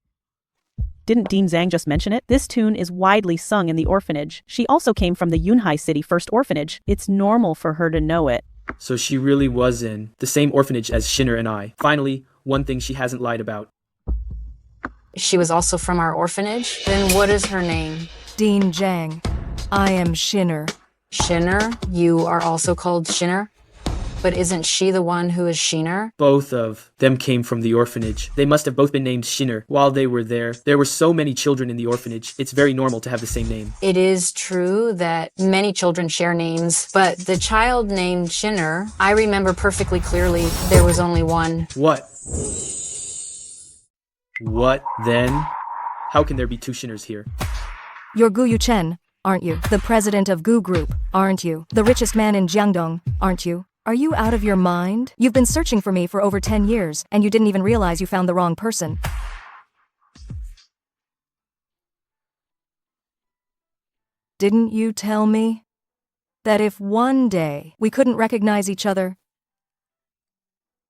Didn't Dean Zhang just mention it? This tune is widely sung in the orphanage. She also came from the Yunhai City First Orphanage. It's normal for her to know it. So she really was in the same orphanage as Xiner and I. Finally, one thing she hasn't lied about. She was also from our orphanage? Then what is her name? Dean Zhang. I am Xiner. Xiner? You are also called Xiner? But isn't she the one who is Xiner? Both of them came from the orphanage. They must have both been named Xiner while they were there. There were so many children in the orphanage. It's very normal to have the same name. It is true that many children share names, but the child named Xiner, I remember perfectly clearly there was only one. What? What then? How can there be two Xiners here? You're Gu Yuchen, aren't you? The president of Gu Group, aren't you? The richest man in Jiangdong, aren't you? Are you out of your mind? You've been searching for me for over 10 years, and you didn't even realize you found the wrong person. Didn't you tell me that if one day we couldn't recognize each other,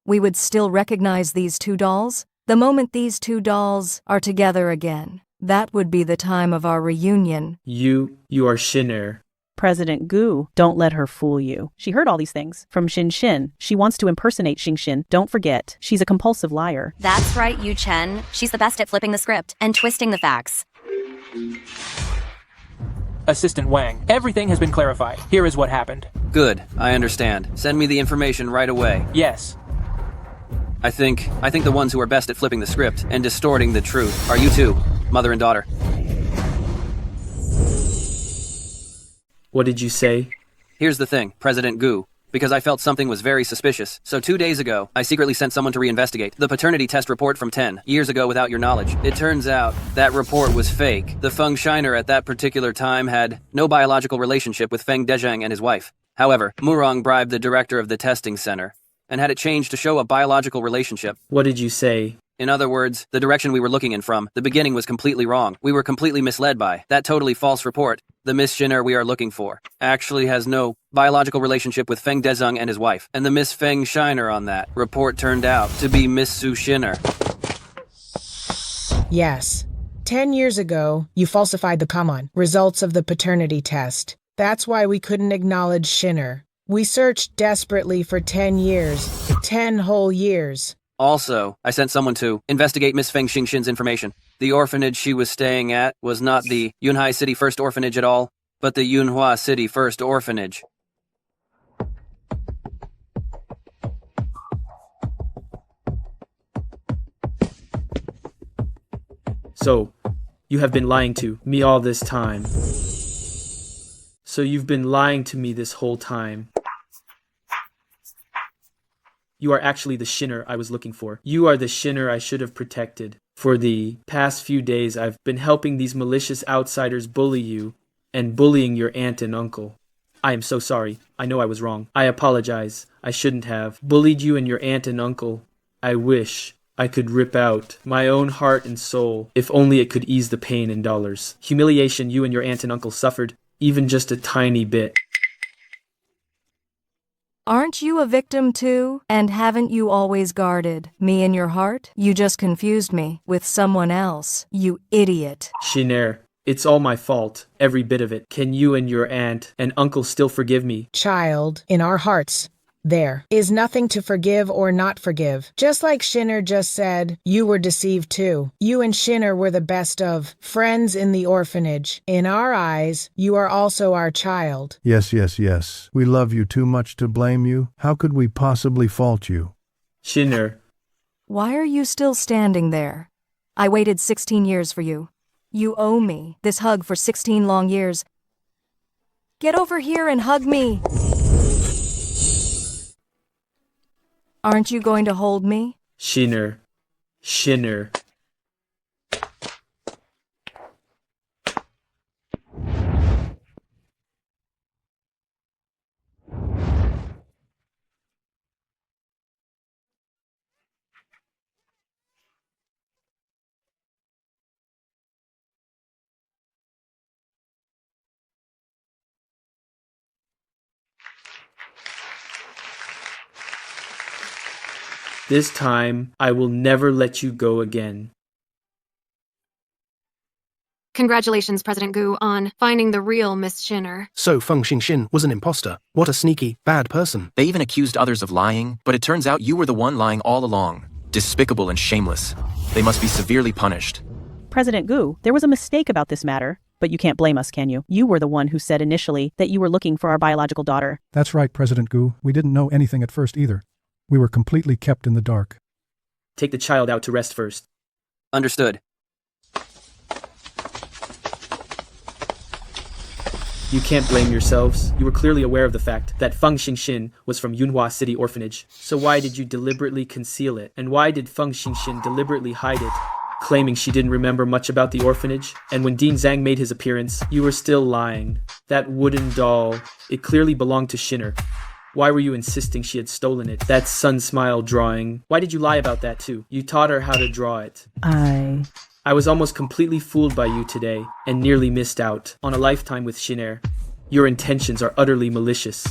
we would still recognize these two dolls? The moment these two dolls are together again, that would be the time of our reunion. You are Xiner. President Gu, don't let her fool you. She heard all these things from Xinxin. She wants to impersonate Xinxin. Don't forget, she's a compulsive liar. That's right, Yuchen. She's the best at flipping the script and twisting the facts. Assistant Wang, everything has been clarified. Here is what happened. Good, I understand. Send me the information right away. Yes. I think the ones who are best at flipping the script and distorting the truth are you two, mother and daughter. What did you say? Here's the thing, President Gu. Because I felt something was very suspicious. So 2 days ago, I secretly sent someone to reinvestigate the paternity test report from 10 years ago without your knowledge. It turns out that report was fake. The Feng Xin'er at that particular time had no biological relationship with Feng Dezheng and his wife. However, Murong bribed the director of the testing center and had it changed to show a biological relationship. What did you say? In other words, the direction we were looking in from the beginning was completely wrong. We were completely misled by that totally false report. The Miss Xiner we are looking for actually has no biological relationship with Feng Dezheng and his wife. And the Miss Feng Xin'er on that report turned out to be Miss Su Xin'er. Yes. 10 years ago, you falsified the common results of the paternity test. That's why we couldn't acknowledge Xiner. We searched desperately for 10 years. 10 whole years. Also, I sent someone to investigate Miss Feng Xinxin's information. The orphanage she was staying at was not the Yunhai City First Orphanage at all, but the Yunhua City First Orphanage. So, you have been lying to me all this time. So you've been lying to me this whole time. You are actually the Xiner I was looking for. You are the Xiner I should have protected. For the past few days, I've been helping these malicious outsiders bully you and bullying your aunt and uncle. I am so sorry. I know I was wrong. I apologize. I shouldn't have bullied you and your aunt and uncle. I wish I could rip out my own heart and soul, if only it could ease the pain in dollars. Humiliation you and your aunt and uncle suffered even just a tiny bit. Aren't you a victim too? And haven't you always guarded me in your heart? You just confused me with someone else, you idiot. Xiner, it's all my fault, every bit of it. Can you and your aunt and uncle still forgive me? Child, in our hearts, there is nothing to forgive or not forgive. Just like Xiner just said, you were deceived too. You and Xiner were the best of friends in the orphanage. In our eyes, you are also our child. Yes, yes, yes. We love you too much to blame you. How could we possibly fault you? Xiner. Why are you still standing there? I waited 16 years for you. You owe me this hug for 16 long years. Get over here and hug me. Aren't you going to hold me? Xiner. Xiner. This time, I will never let you go again. Congratulations, President Gu, on finding the real Miss Xin'er. So Feng Xinxin was an imposter. What a sneaky, bad person. They even accused others of lying, but it turns out you were the one lying all along. Despicable and shameless. They must be severely punished. President Gu, there was a mistake about this matter, but you can't blame us, can you? You were the one who said initially that you were looking for our biological daughter. That's right, President Gu. We didn't know anything at first either. We were completely kept in the dark. Take the child out to rest first. Understood. You can't blame yourselves. You were clearly aware of the fact that Feng Xinxin was from Yunhua City Orphanage. So why did you deliberately conceal it? And why did Feng Xinxin deliberately hide it, claiming she didn't remember much about the orphanage? And when Dean Zhang made his appearance, you were still lying. That wooden doll, it clearly belonged to Xiner. Why were you insisting she had stolen it? That sun smile drawing. Why did you lie about that too? You taught her how to draw it. I was almost completely fooled by you today and nearly missed out on a lifetime with Xiner. Your intentions are utterly malicious.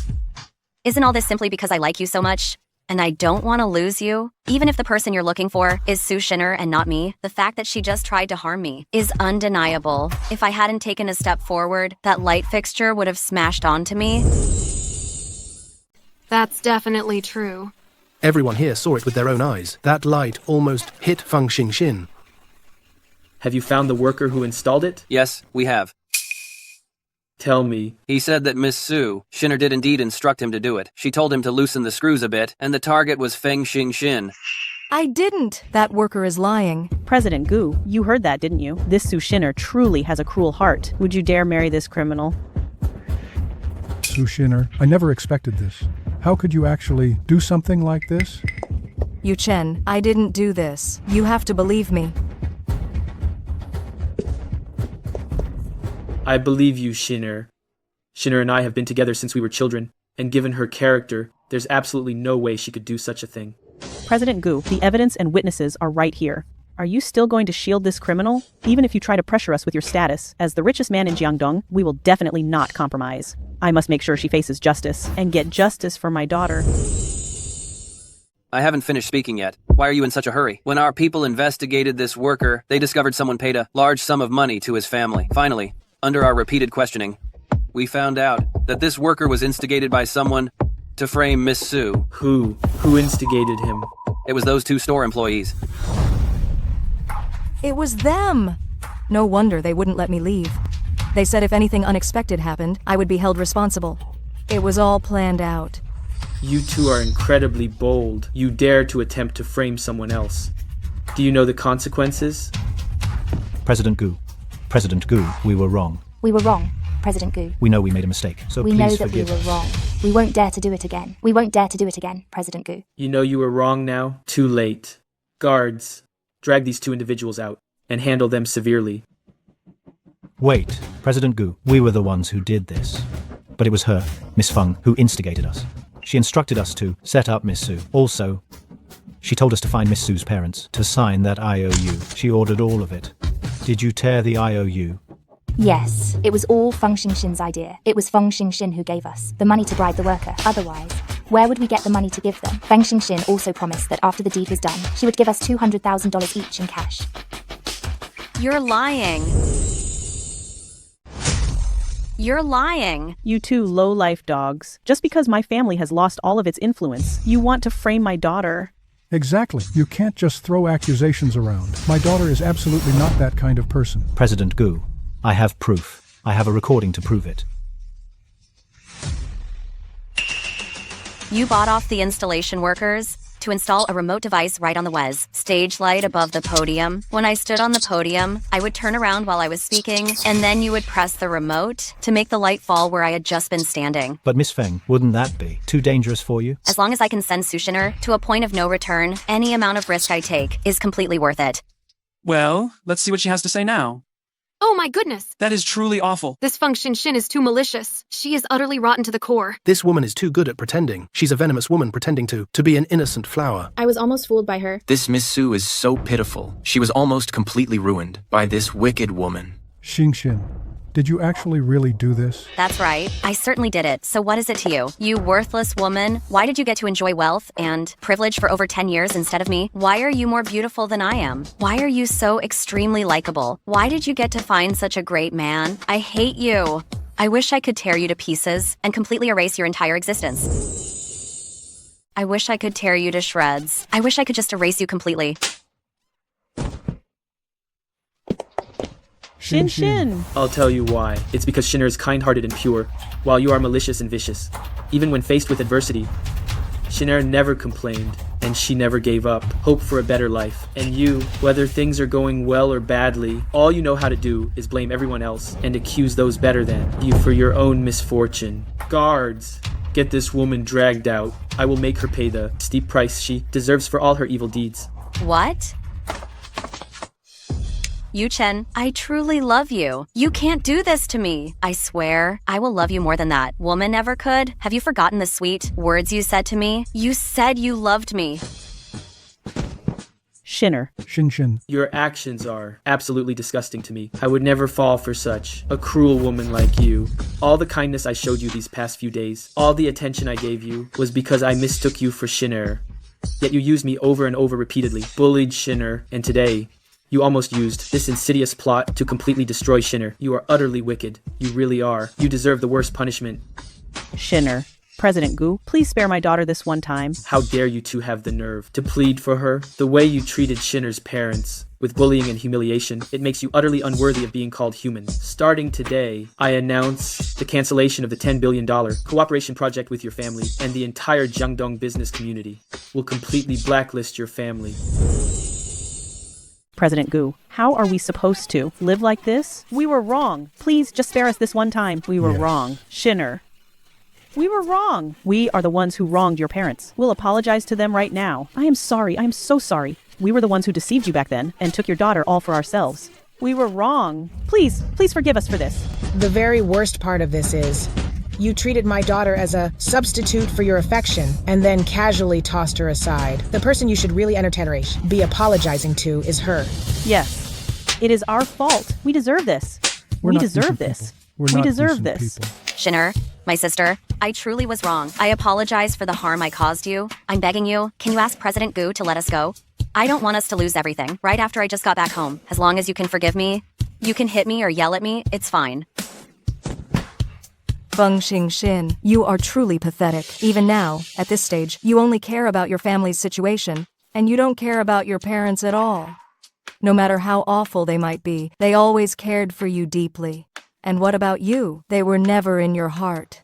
Isn't all this simply because I like you so much? And I don't want to lose you? Even if the person you're looking for is Su Xin'er and not me, the fact that she just tried to harm me is undeniable. If I hadn't taken a step forward, that light fixture would have smashed onto me. That's definitely true. Everyone here saw it with their own eyes. That light almost hit Feng Xinxin. Have you found the worker who installed it? Yes, we have. Tell me. He said that Miss Su Xin'er did indeed instruct him to do it. She told him to loosen the screws a bit, and the target was Feng Xinxin. I didn't. That worker is lying. President Gu, you heard that, didn't you? This Su Xin'er truly has a cruel heart. Would you dare marry this criminal? Su Xin'er, I never expected this. How could you actually do something like this? Yuchen, I didn't do this. You have to believe me. I believe you, Xiner. Xiner and I have been together since we were children, and given her character, there's absolutely no way she could do such a thing. President Gu, the evidence and witnesses are right here. Are you still going to shield this criminal? Even if you try to pressure us with your status, as the richest man in Jiangdong, we will definitely not compromise. I must make sure she faces justice, and get justice for my daughter. I haven't finished speaking yet. Why are you in such a hurry? When our people investigated this worker, they discovered someone paid a large sum of money to his family. Finally, under our repeated questioning, we found out that this worker was instigated by someone to frame Miss Su. Who instigated him? It was those two store employees. It was them! No wonder they wouldn't let me leave. They said if anything unexpected happened, I would be held responsible. It was all planned out. You two are incredibly bold. You dare to attempt to frame someone else. Do you know the consequences? President Gu, we were wrong. We were wrong, President Gu. We know we made a mistake, so we please know that forgive we were us. wrong. We won't dare to do it again. We won't dare to do it again, President Gu. You know you were wrong now? Too late. Guards, drag these two individuals out and handle them severely. Wait, President Gu, we were the ones who did this. But it was her, Miss Feng, who instigated us. She instructed us to set up Miss Su. Also, she told us to find Miss Su's parents, to sign that IOU. She ordered all of it. Did you tear the IOU? Yes, it was all Feng Xinxin's idea. It was Feng Xinxin who gave us the money to bribe the worker. Otherwise, where would we get the money to give them? Feng Xinxin also promised that after the deed was done, she would give us $200,000 each in cash. You're lying. You're lying. You two low-life dogs. Just because my family has lost all of its influence, you want to frame my daughter. Exactly. You can't just throw accusations around. My daughter is absolutely not that kind of person. President Gu, I have proof. I have a recording to prove it. You bought off the installation workers to install a remote device right on the WES stage light above the podium. When I stood on the podium, I would turn around while I was speaking, and then you would press the remote to make the light fall where I had just been standing. But Miss Feng, wouldn't that be too dangerous for you? As long as I can send Su Xin'er to a point of no return, any amount of risk I take is completely worth it. Well, let's see what she has to say now. Oh my goodness! That is truly awful. This Feng Xinxin is too malicious. She is utterly rotten to the core. This woman is too good at pretending. She's a venomous woman pretending to be an innocent flower. I was almost fooled by her. This Miss Su is so pitiful. She was almost completely ruined by this wicked woman. Xinxin, did you actually really do this? That's right. I certainly did it. So what is it to you? You worthless woman. Why did you get to enjoy wealth and privilege for over 10 years instead of me? Why are you more beautiful than I am? Why are you so extremely likable? Why did you get to find such a great man? I hate you. I wish I could tear you to pieces and completely erase your entire existence. I wish I could tear you to shreds. I wish I could just erase you completely. Xinxin! I'll tell you why. It's because Xiner is kind-hearted and pure, while you are malicious and vicious. Even when faced with adversity, Xiner never complained, and she never gave up. Hope for a better life. And you, whether things are going well or badly, all you know how to do is blame everyone else and accuse those better than you for your own misfortune. Guards! Get this woman dragged out. I will make her pay the steep price she deserves for all her evil deeds. What? Yuchen, I truly love you. You can't do this to me. I swear, I will love you more than that woman ever could. Have you forgotten the sweet words you said to me? You said you loved me. Xiner. Xinxin. Your actions are absolutely disgusting to me. I would never fall for such a cruel woman like you. All the kindness I showed you these past few days, all the attention I gave you, was because I mistook you for Xiner. Yet you used me over and over repeatedly, bullied Xiner, and today, you almost used this insidious plot to completely destroy Xiner. You are utterly wicked. You really are. You deserve the worst punishment. Xiner. President Gu, please spare my daughter this one time. How dare you two have the nerve to plead for her? The way you treated Shiner's parents, with bullying and humiliation, it makes you utterly unworthy of being called human. Starting today, I announce the cancellation of the $10 billion cooperation project with your family, and the entire Jiangdong business community will completely blacklist your family. President Gu, how are we supposed to live like this? We were wrong. Please just spare us this one time. We were wrong. Xiner. We were wrong. We are the ones who wronged your parents. We'll apologize to them right now. I am sorry. I am so sorry. We were the ones who deceived you back then and took your daughter all for ourselves. We were wrong. Please forgive us for this. The very worst part of this is, you treated my daughter as a substitute for your affection and then casually tossed her aside. The person you should really be apologizing to is her. Yes. It is our fault. We deserve this. We deserve this. We deserve this. Xiner, my sister, I truly was wrong. I apologize for the harm I caused you. I'm begging you, can you ask President Gu to let us go? I don't want us to lose everything right after I just got back home. As long as you can forgive me, you can hit me or yell at me, it's fine. Feng Xinxin, you are truly pathetic. Even now, at this stage, you only care about your family's situation, and you don't care about your parents at all. No matter how awful they might be, they always cared for you deeply. And what about you? They were never in your heart.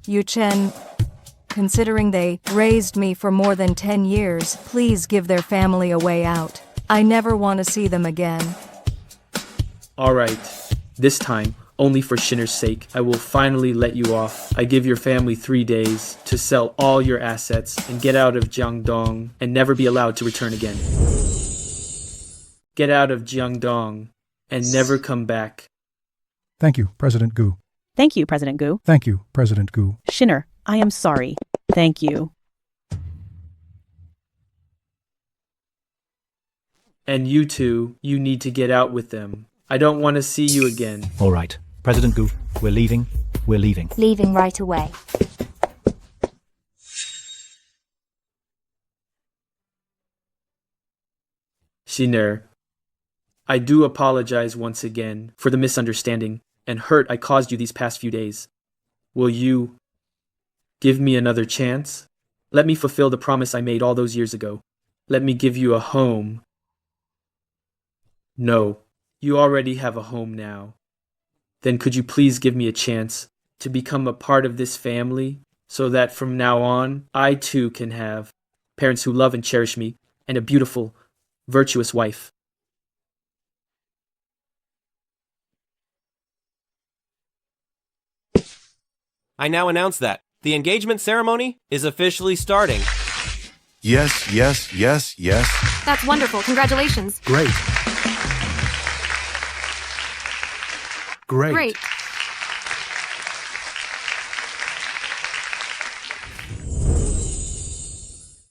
Yuchen, considering they raised me for more than 10 years, please give their family a way out. I never want to see them again. Alright, this time, only for Shiner's sake, I will finally let you off. I give your family 3 days to sell all your assets and get out of Jiangdong and never be allowed to return again. Get out of Jiangdong and never come back. Thank you, President Gu. Thank you, President Gu. Thank you, President Gu. Xiner, I am sorry. Thank you. And you two, you need to get out with them. I don't want to see you again. All right. President Gu, we're leaving. We're leaving. Leaving right away. Xiner, I do apologize once again for the misunderstanding and hurt I caused you these past few days. Will you give me another chance? Let me fulfill the promise I made all those years ago. Let me give you a home. No, you already have a home now. Then could you please give me a chance to become a part of this family so that from now on, I too can have parents who love and cherish me and a beautiful, virtuous wife. I now announce that the engagement ceremony is officially starting. Yes, yes, yes, yes. That's wonderful. Congratulations. Great. Great. Great.